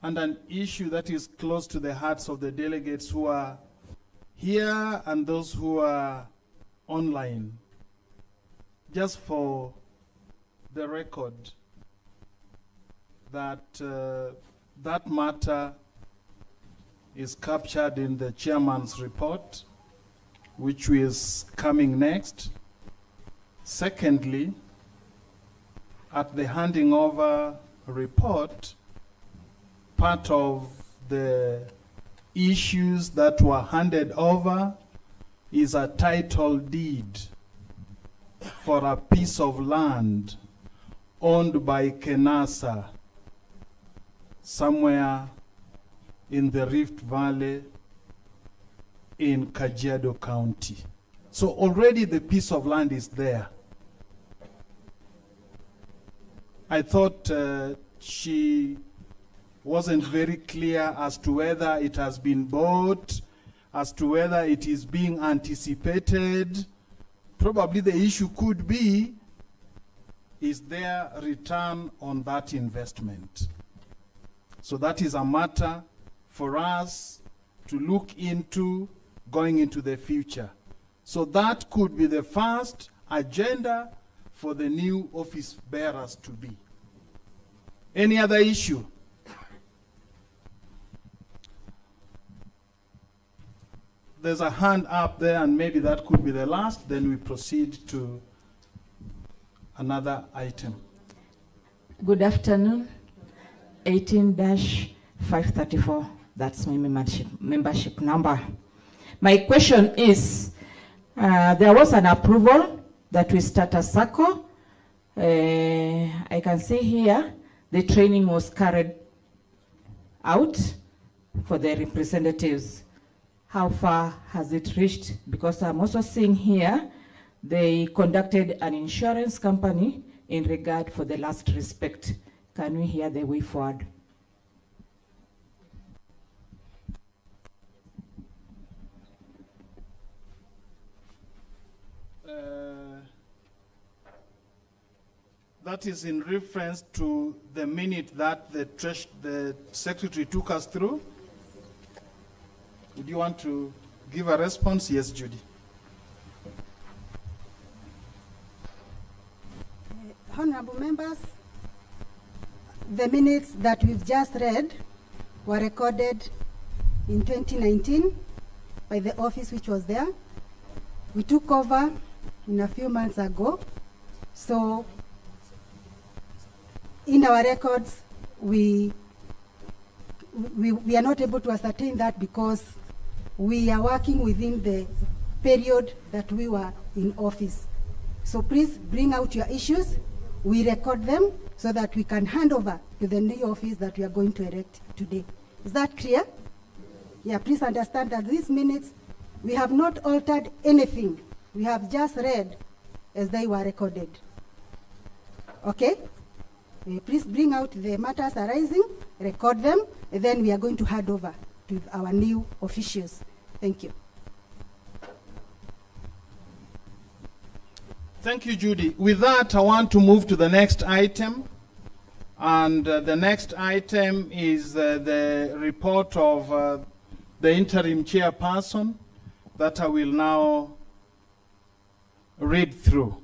and an issue that is close to the hearts of the delegates who are here and those who are online. Just for the record, that that matter is captured in the chairman's report, which is coming next. Secondly, at the handing over report, part of the issues that were handed over is a title deed for a piece of land owned by Kenesa somewhere in the Rift Valley in Kajiado County. So already the piece of land is there. I thought she wasn't very clear as to whether it has been bought, as to whether it is being anticipated. Probably the issue could be, is there return on that investment? So that is a matter for us to look into going into the future. So that could be the first agenda for the new office bearers to be. Any other issue? There's a hand up there, and maybe that could be the last. Then we proceed to another item. Good afternoon. 18-534. That's my membership number. My question is, there was an approval that we start a circle. I can see here the training was carried out for the representatives. How far has it reached? Because I'm also seeing here they conducted an insurance company in regard for the last respect. Can we hear the way forward? That is in reference to the minute that the secretary took us through. Would you want to give a response. Yes, Judy. Honorable members, the minutes that we've just read were recorded in 2019 by the office which was there. We took over in a few months ago, so in our records we are not able to ascertain that because we are working within the period that we were in office. So please bring out your issues. We record them so that we can hand over to the new office that we are going to erect today. Is that clear? Yeah, please understand that these minutes, we have not altered anything. We have just read as they were recorded. Okay? Please bring out the matters arising, record them, and then we are going to hand over to our new officials. Thank you. Thank you, Judy. With that, I want to move to the next item. And the next item is the report of the interim chairperson that I will now read through.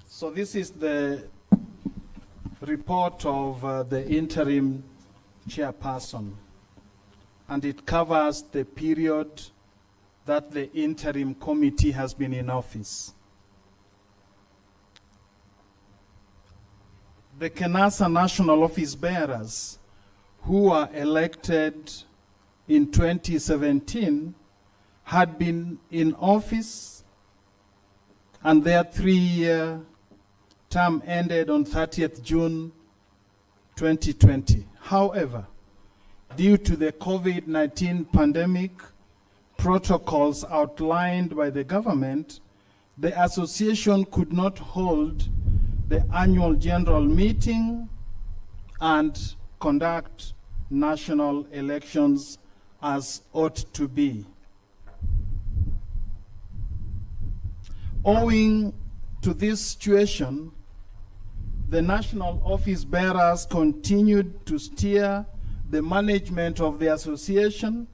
So this is the report of the interim chairperson, and it covers the period that the interim committee has been in office. The Kenesa national office bearers who were elected in 2017 had been in office, and their 3-year term ended on 30th June 2020. However, due to the COVID-19 pandemic protocols outlined by the government, the association could not hold the annual general meeting and conduct national elections as ought to be. Owing to this situation, the national office bearers continued to steer the management of the association,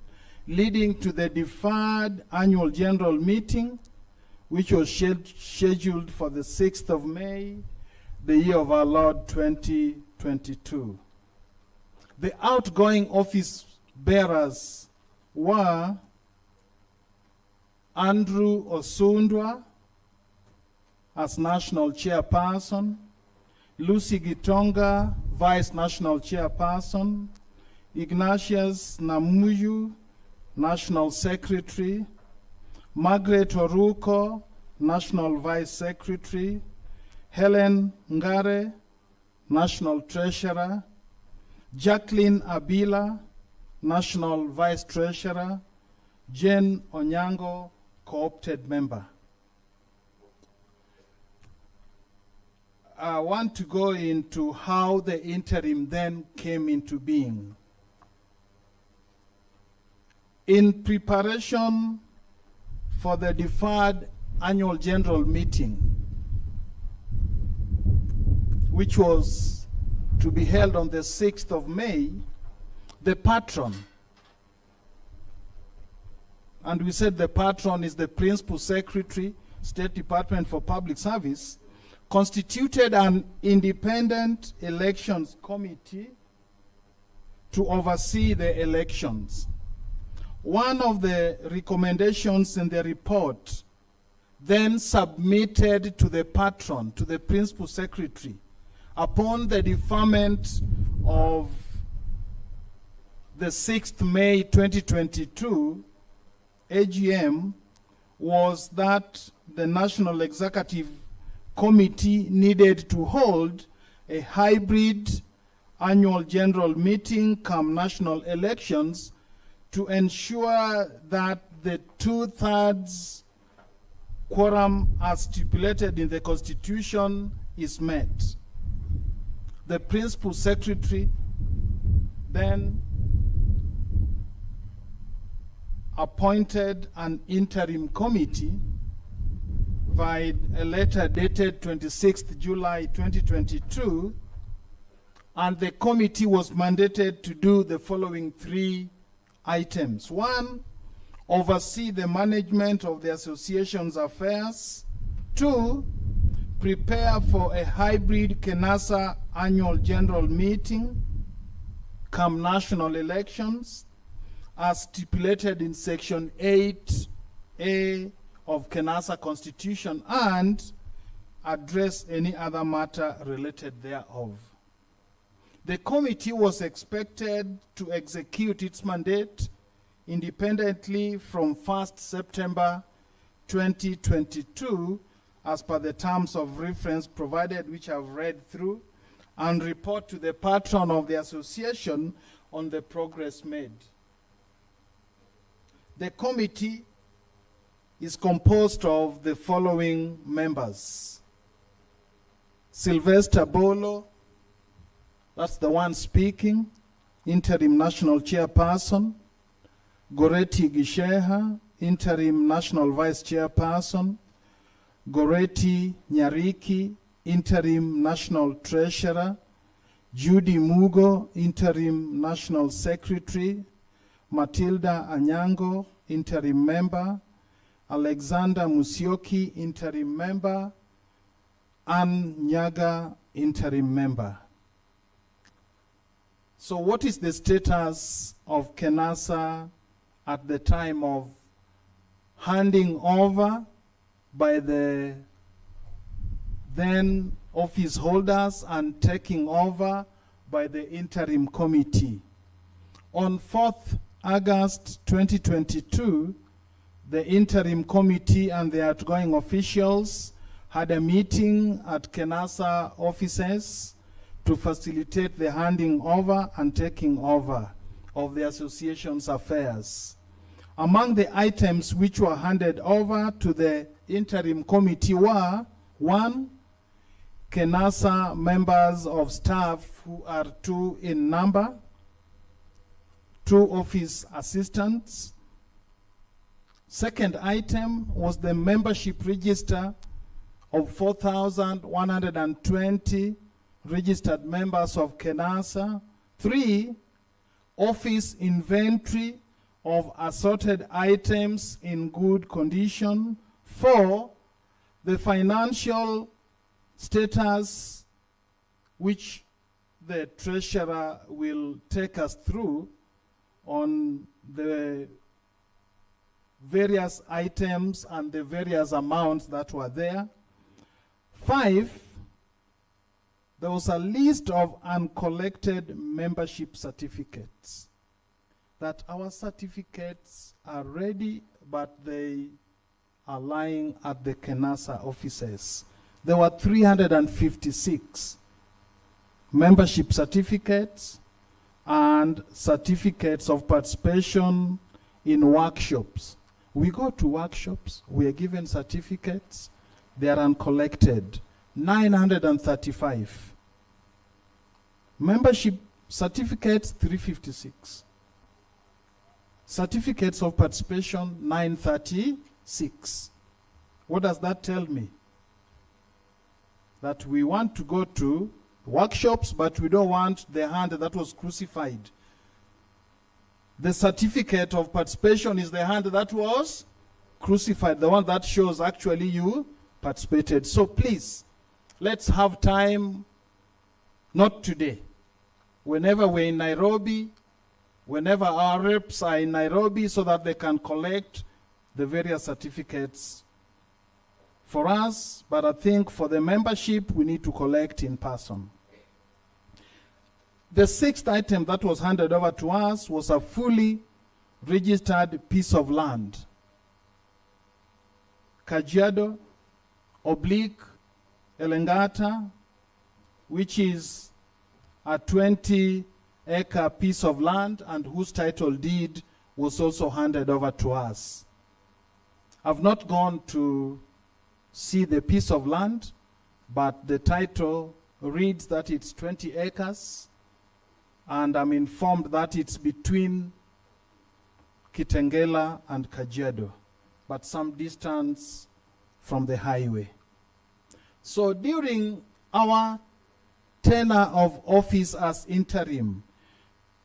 leading to the deferred annual general meeting, which was scheduled for the 6th of May, the year of our Lord 2022. The outgoing office bearers were Andrew Osundwa as national chairperson, Lucy Gitonga, Vice National Chairperson, Ignatius Namuyu, National Secretary, Margaret Oruko, National Vice Secretary, Helen Ngare, National Treasurer, Jacqueline Abila, National Vice Treasurer, Jane Onyango, co-opted member. I want to go into how the interim then came into being. In preparation for the deferred annual general meeting, which was to be held on the 6th of May, the patron, and we said the patron is the Principal Secretary, State Department for Public Service, constituted an independent elections committee to oversee the elections. One of the recommendations in the report then submitted to the patron, to the Principal Secretary, upon the deferment of the 6th May 2022 AGM, was that the National Executive Committee needed to hold a hybrid annual general meeting come national elections to ensure that the 2/3 quorum as stipulated in the Constitution is met. The Principal Secretary then appointed an interim committee provide a letter dated 26th July 2022, and the committee was mandated to do the following 3 items. 1, oversee the management of the association's affairs. 2, prepare for a hybrid Kenesa annual general meeting come national elections as stipulated in section 8A of Kenesa Constitution, and address any other matter related thereof. The committee was expected to execute its mandate independently from 1st September 2022 as per the terms of reference provided, which I've read through, and report to the patron of the association on the progress made. The committee is composed of the following members: Sylvester Bolo, that's the one speaking, interim national chairperson; Goreti Gisheha, interim national vice chairperson; Goreti Nyariki, interim national treasurer; Judy Mugo, interim national secretary; Matilda Anyango, interim member; Alexander Musioki, interim member; Ann Nyaga, interim member. So what is the status of Kenesa at the time of handing over by the then office holders and taking over by the interim committee? On 4th August 2022, the interim committee and the outgoing officials had a meeting at Kenesa offices to facilitate the handing over and taking over of the association's affairs. Among the items which were handed over to the interim committee were: 1, Kenesa members of staff who are 2 in number; 2 office assistants. Second item was the membership register of 4,120 registered members of Kenesa. 3, office inventory of assorted items in good condition. 4, the financial status, which the treasurer will take us through on the various items and the various amounts that were there. 5, there was a list of uncollected membership certificates, that our certificates are ready, but they are lying at the Kenesa offices. There were 356 membership certificates and certificates of participation in workshops. We go to workshops, we are given certificates, they are uncollected. 935. Membership certificates, 356. Certificates of participation, 936. What does that tell me? That we want to go to workshops, but we don't want the hand that was crucified. The certificate of participation is the hand that was crucified, the one that shows actually you participated. So please, let's have time, not today. Whenever we're in Nairobi, whenever our reps are in Nairobi, so that they can collect the various certificates for us, but I think for the membership, we need to collect in person. The 6th item that was handed over to us was a fully registered piece of land. Kajiado / Elengata, which is a 20-acre piece of land and whose title deed was also handed over to us. I've not gone to see the piece of land, but the title reads that it's 20 acres, and I'm informed that it's between Kitengela and Kajiado, but some distance from the highway. So during our tenure of office as interim,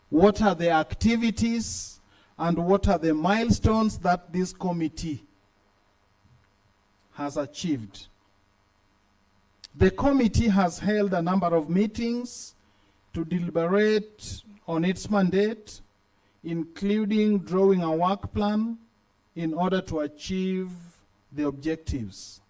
what are the activities and what are the milestones that this committee has achieved? The committee has held a number of meetings to deliberate on its mandate, including drawing a work plan in order to achieve the objectives.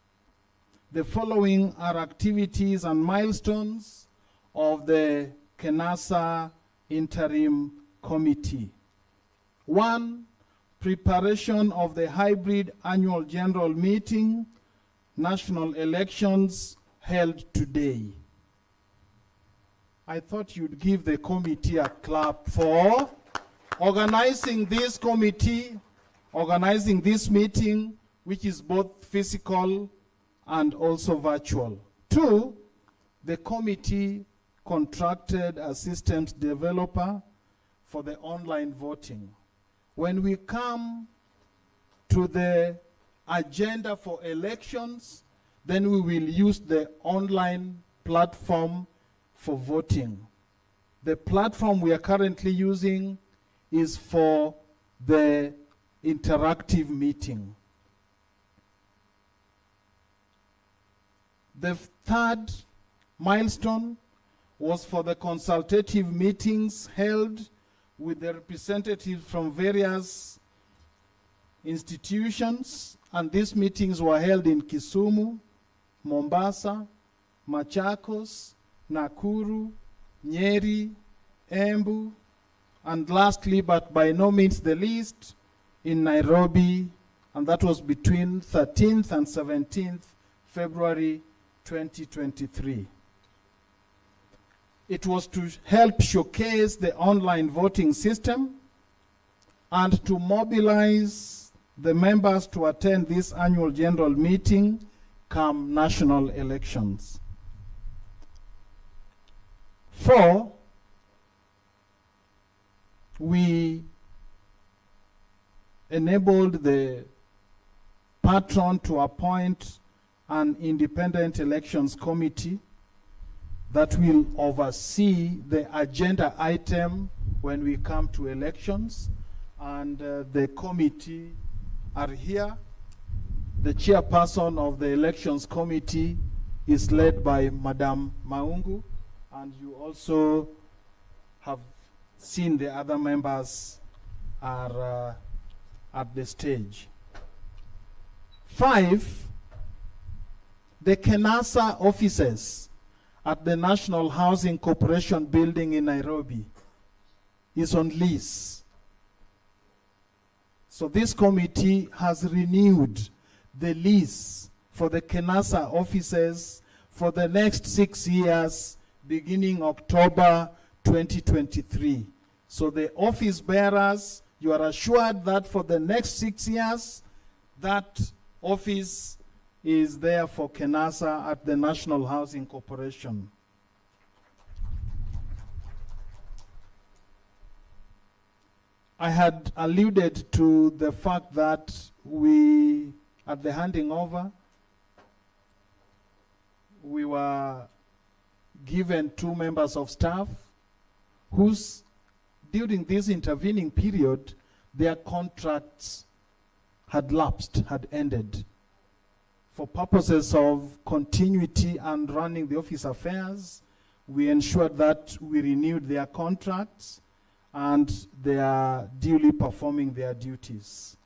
The following are activities and milestones of the Kenesa Interim Committee. 1, preparation of the hybrid annual general meeting, national elections held today. I thought you'd give the committee a clap for organizing this committee, organizing this meeting, which is both physical and also virtual. 2, the committee contracted a systems developer for the online voting. When we come to the agenda for elections, then we will use the online platform for voting. The platform we are currently using is for the interactive meeting. The 3rd milestone was for the consultative meetings held with the representatives from various institutions, and these meetings were held in Kisumu, Mombasa, Machakos, Nakuru, Nyeri, Embu, and lastly, but by no means the least, in Nairobi, and that was between 13th and 17th February 2023. It was to help showcase the online voting system and to mobilize the members to attend this annual general meeting come national elections. 4, we enabled the patron to appoint an independent elections committee that will oversee the agenda item when we come to elections, and the committee are here. The chairperson of the elections committee is led by Madam Maungu, and you also have seen the other members are at the stage. 5, the Kenesa offices at the National Housing Corporation building in Nairobi is on lease. So this committee has renewed the lease for the Kenesa offices for the next 6 years, beginning October 2023. So the office bearers, you are assured that for the next 6 years, that office is there for Kenesa at the National Housing Corporation. I had alluded to the fact that we, at the handing over, we were given 2 members of staff whose, during this intervening period, their contracts had lapsed, had ended. For purposes of continuity and running the office affairs, we ensured that we renewed their contracts and they are duly performing their duties.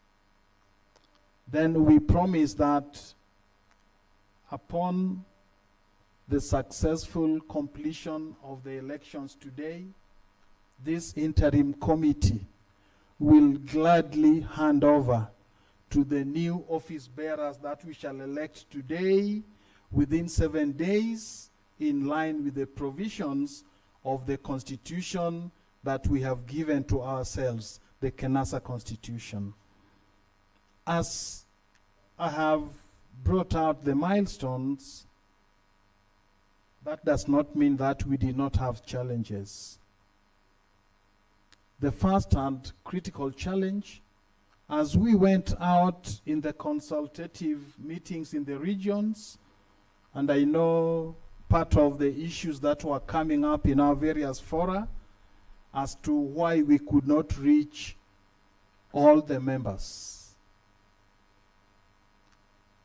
Then we promised that upon the successful completion of the elections today, this interim committee will gladly hand over to the new office bearers that we shall elect today within 7 days, in line with the provisions of the constitution that we have given to ourselves, the Kenesa Constitution. As I have brought out the milestones, that does not mean that we did not have challenges. The first and critical challenge as we went out in the consultative meetings in the regions, and I know part of the issues that were coming up in our various fora as to why we could not reach all the members.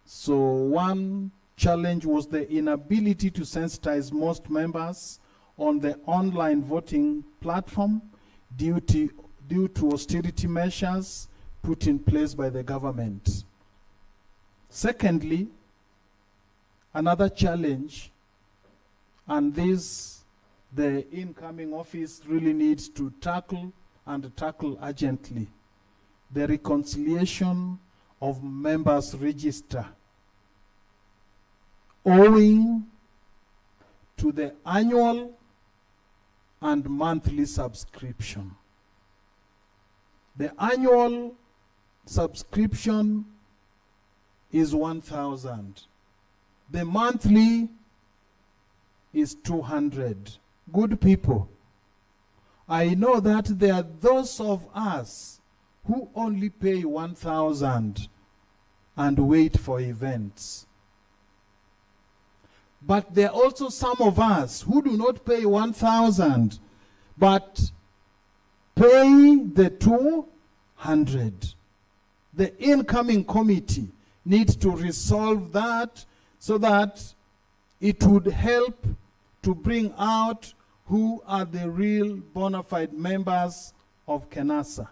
So one challenge was the inability to sensitize most members on the online voting platform due to austerity measures put in place by the government. Secondly, another challenge, and this the incoming office really needs to tackle and tackle urgently, the reconciliation of members' register owing to the annual and monthly subscription. The annual subscription is 1,000. The monthly is 200. Good people, I know that there are those of us who only pay 1,000 and wait for events. But there are also some of us who do not pay 1,000, but pay the 200. The incoming committee needs to resolve that so that it would help to bring out who are the real bona fide members of Kenesa.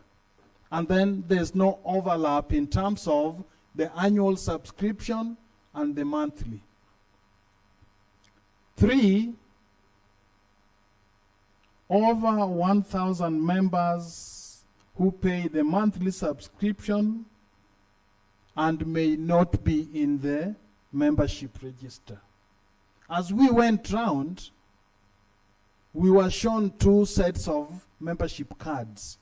And then there's no overlap in terms of the annual subscription and the monthly. 3, over 1,000 members who pay the monthly subscription and may not be in the membership register. As we went round, we were shown 2 sets of membership cards.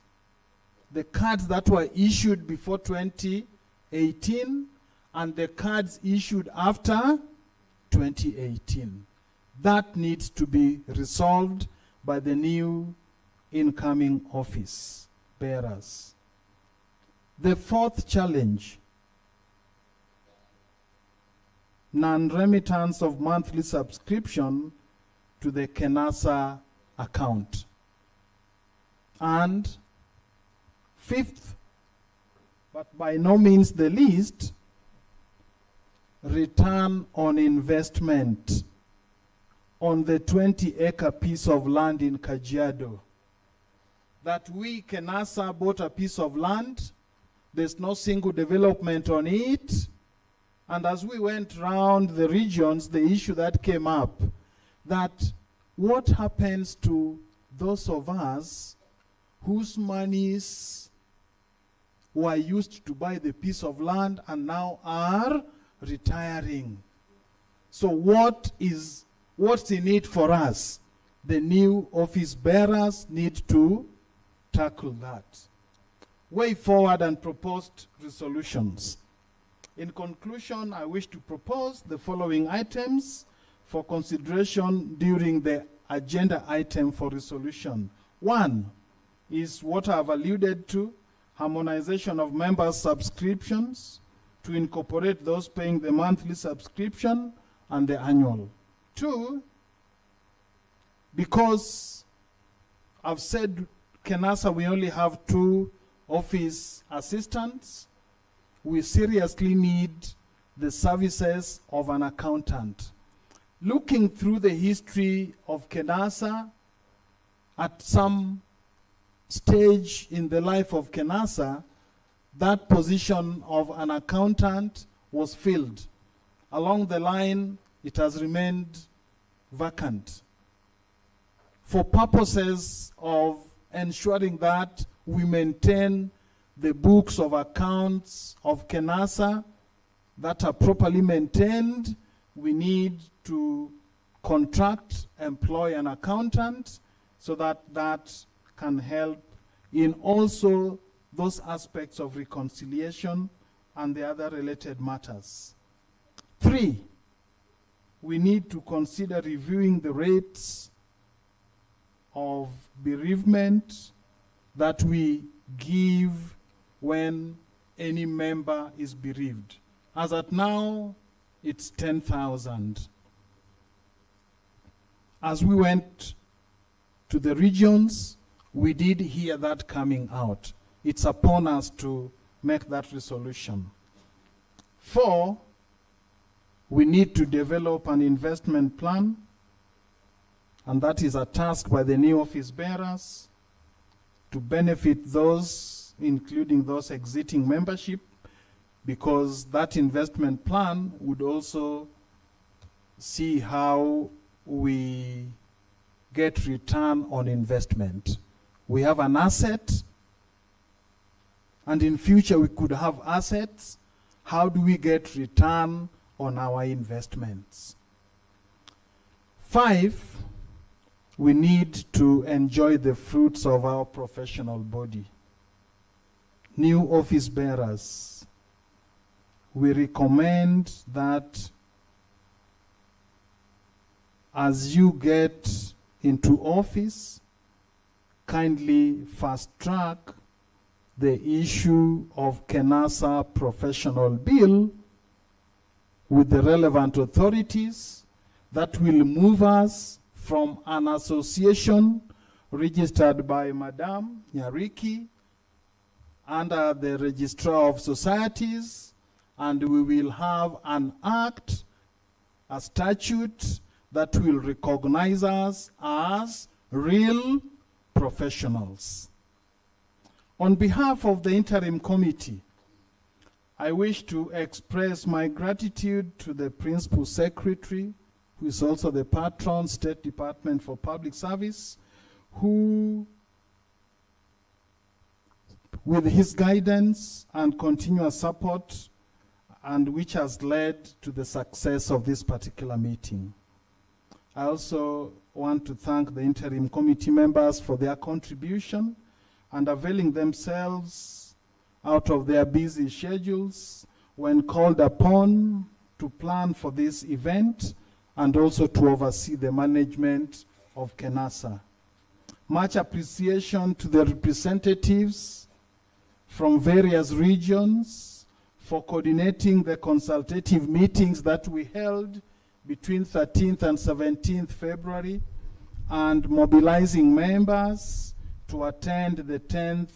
The cards that were issued before 2018 and the cards issued after 2018. That needs to be resolved by the new incoming office bearers. The 4th challenge, non-remittance of monthly subscription to the Kenesa account. And 5th, but by no means the least, return on investment on the 20-acre piece of land in Kajiado. That we, Kenesa, bought a piece of land, there's no single development on it, and as we went round the regions, the issue that came up, that what happens to those of us whose monies were used to buy the piece of land and now are retiring? So what's in it for us? The new office bearers need to tackle that. Way forward and proposed resolutions. In conclusion, I wish to propose the following items for consideration during the agenda item for resolution. 1 is what I've alluded to, harmonization of members' subscriptions to incorporate those paying the monthly subscription and the annual. 2, because I've said Kenesa we only have 2 office assistants, we seriously need the services of an accountant. Looking through the history of Kenesa, at some stage in the life of Kenesa, that position of an accountant was filled. Along the line, it has remained vacant. For purposes of ensuring that we maintain the books of accounts of Kenesa that are properly maintained, we need to employ an accountant so that that can help in also those aspects of reconciliation and the other related matters. 3, we need to consider reviewing the rates of bereavement that we give when any member is bereaved. As at now, it's 10,000. As we went to the regions, we did hear that coming out. It's upon us to make that resolution. 4, we need to develop an investment plan, and that is a task by the new office bearers to benefit those, including those exiting membership, because that investment plan would also see how we get return on investment. We have an asset, and in future we could have assets. How do we get return on our investments? 5, we need to enjoy the fruits of our professional body. New office bearers, we recommend that as you get into office, kindly fast track the issue of Kenesa professional bill with the relevant authorities that will move us from an association registered by Madam Nyariki under the Registrar of Societies, and we will have an act, a statute that will recognize us as real professionals. On behalf of the interim committee, I wish to express my gratitude to the Principal Secretary, who is also the patron, State Department for Public Service, who, with his guidance and continuous support, and which has led to the success of this particular meeting. I also want to thank the interim committee members for their contribution and availing themselves out of their busy schedules when called upon to plan for this event and also to oversee the management of Kenesa. Much appreciation to the representatives from various regions for coordinating the consultative meetings that we held between 13th and 17th February and mobilizing members to attend the 10th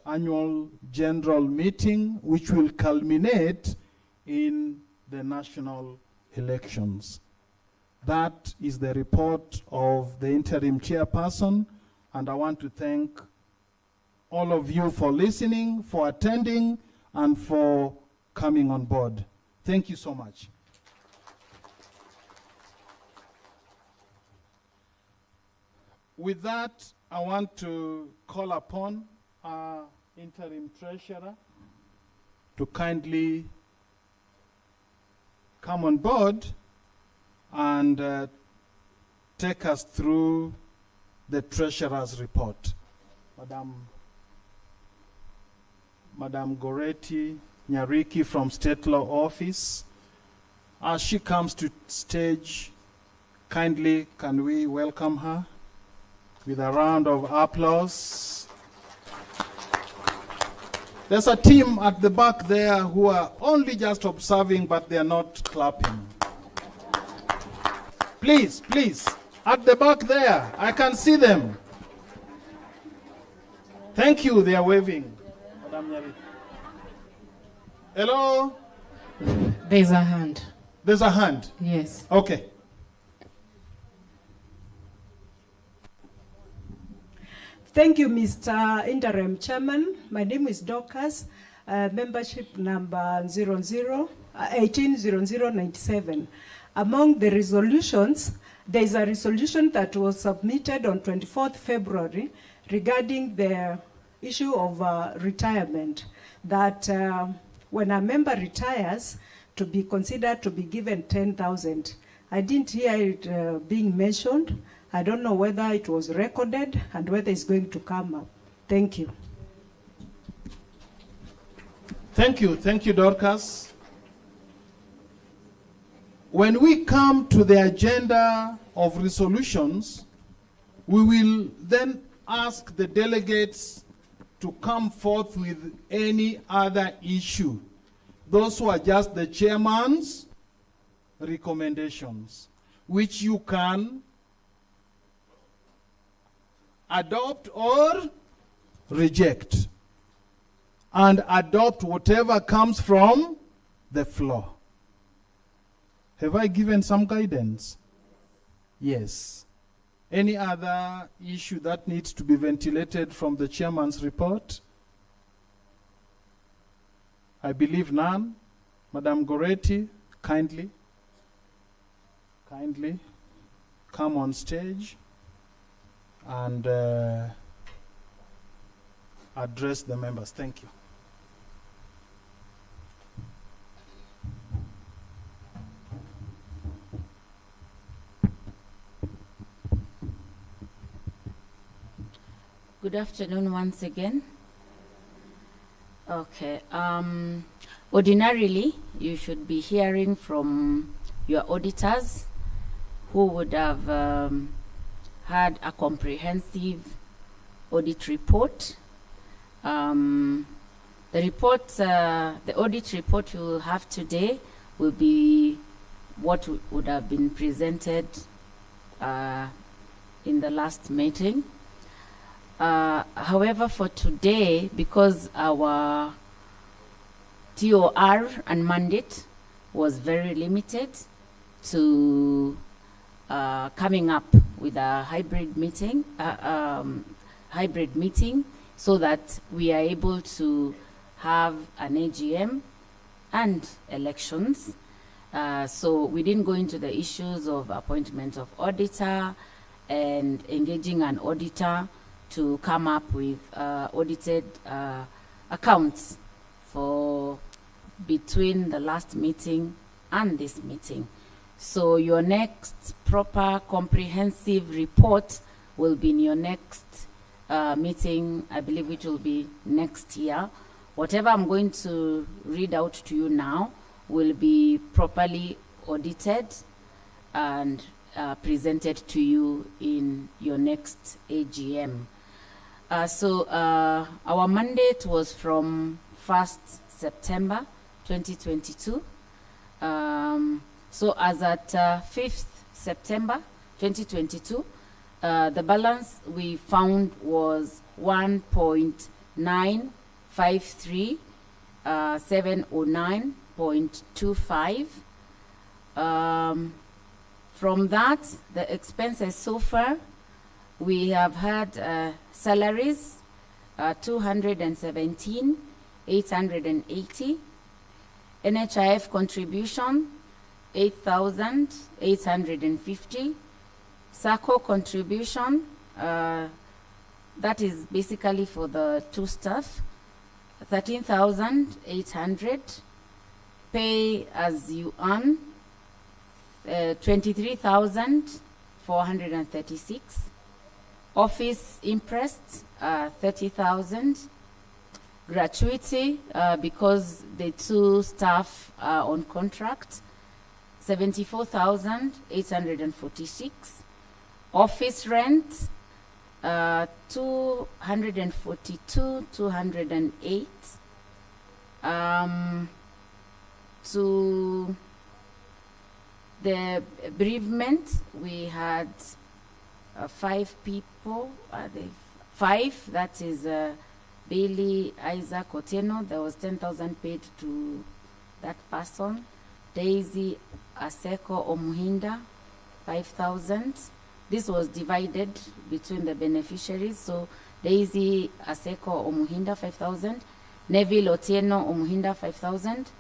annual general meeting, which will culminate in the national elections. That is the report of the interim chairperson, and I want to thank all of you for listening, for attending, and for coming on board. Thank you so much. With that, I want to call upon our interim treasurer to kindly come on board and take us through the treasurer's report. Madam Goretti Nyariki from State Law Office. As she comes to stage, kindly can we welcome her with a round of applause. There's a team at the back there who are only just observing, but they are not clapping. Please, please, at the back there, I can see them. Thank you, they are waving. Madam Nyariki. Hello? There's a hand. There's a hand? Yes. Okay. Thank you, Mr. Interim Chairman. My name is Dorcas, membership number 180097. Among the resolutions, there is a resolution that was submitted on 24th February regarding the issue of retirement, that when a member retires, to be considered to be given 10,000. I didn't hear it being mentioned. I don't know whether it was recorded and whether it's going to come up. Thank you. Thank you, Dorcas. When we come to the agenda of resolutions, we will then ask the delegates to come forth with any other issue. Those were just the chairman's recommendations, which you can adopt or reject, and adopt whatever comes from the floor. Have I given some guidance? Yes. Any other issue that needs to be ventilated from the chairman's report? I believe none. Madam Goretti, kindly come on stage and address the members. Thank you. Good afternoon once again. Okay. Ordinarily, you should be hearing from your auditors who would have had a comprehensive audit report. The audit report you will have today will be what would have been presented in the last meeting. However, for today, because our TOR and mandate was very limited to coming up with a hybrid meeting, so that we are able to have an AGM and elections. So we didn't go into the issues of appointment of auditor and engaging an auditor to come up with audited accounts for between the last meeting and this meeting. So your next proper comprehensive report will be in your next meeting, I believe, which will be next year. Whatever I'm going to read out to you now will be properly audited and presented to you in your next AGM. So our mandate was from 1st September 2022. So as at 5th September 2022, the balance we found was 1.953 709.25. From that, the expenses so far, we have had salaries 217,880, NHIF contribution 8,850, SACCO contribution, that is basically for the two staff, 13,800, pay as you earn 23,436, office interest 30,000, gratuity because the two staff are on contract 74,846, office rent 242,208, to the bereavement we had 5 people, five, that is Bailey Isaac Oteno, there was 10,000 paid to that person. Daisy Aseko Omuhinda, 5,000. This was divided between the beneficiaries. So Daisy Aseko Omuhinda, 5,000. Neville Otieno Omuhinda, 5,000.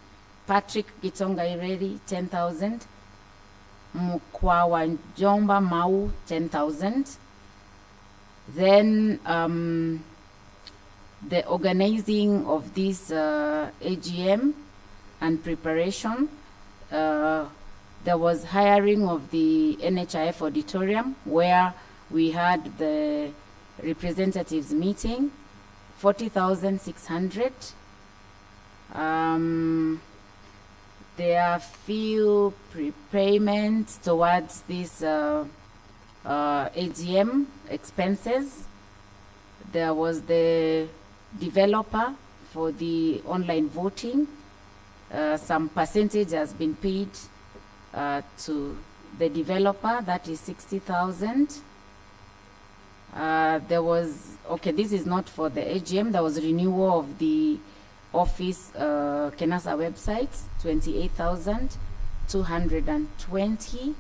Patrick Gitonga Ireri, 10,000. Mukwawa Njomba Mau, 10,000. Then the organizing of this AGM and preparation, there was hiring of the NHIF auditorium where we had the representatives meeting, 40,600. There are few prepayments towards this AGM expenses. There was the developer for the online voting. Some percentage has been paid to the developer, that is 60,000. There was, okay, this is not for the AGM, there was renewal of the office Kenesa website, 28,220.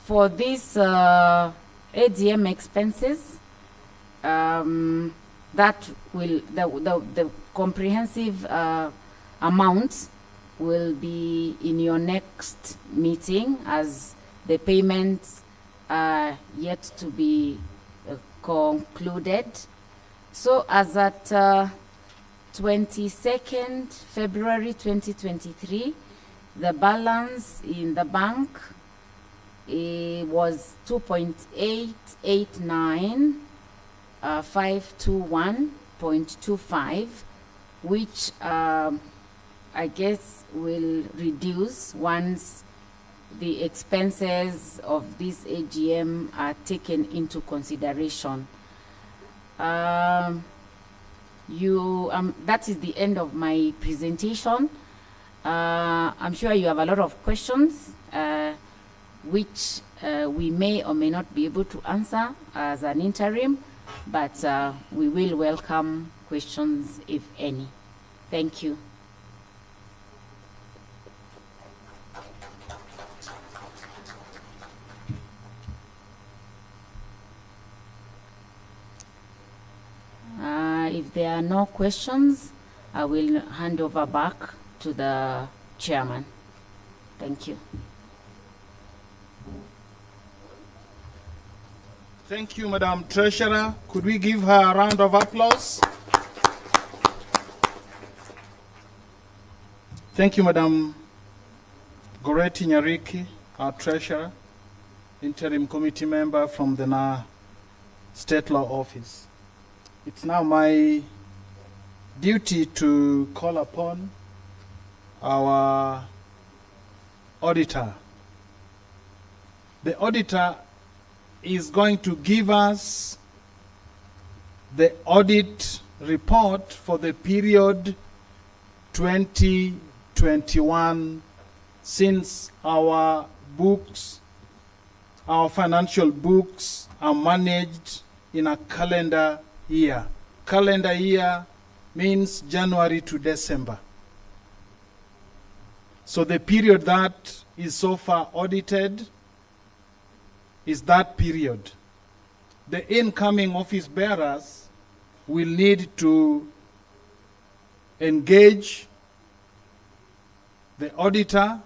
For this AGM expenses, that will, the comprehensive amount will be in your next meeting, as the payments are yet to be concluded. So as at 22nd February 2023, the balance in the bank was 2.889 521.25, which I guess will reduce once the expenses of this AGM are taken into consideration. That is the end of my presentation. I'm sure you have a lot of questions, which we may or may not be able to answer as an interim, but we will welcome questions if any. Thank you. If there are no questions, I will hand over back to the chairman. Thank you. Thank you, Madam Treasurer. Could we give her a round of applause? Thank you, Madam Goreti Nyariki, our Treasurer, Interim Committee Member from the State Law Office. It's now my duty to call upon our auditor. The auditor is going to give us the audit report for the period 2021, since our books, our financial books are managed in a calendar year. Calendar year means January to December. So the period that is so far audited is that period. The incoming office bearers will need to engage the auditor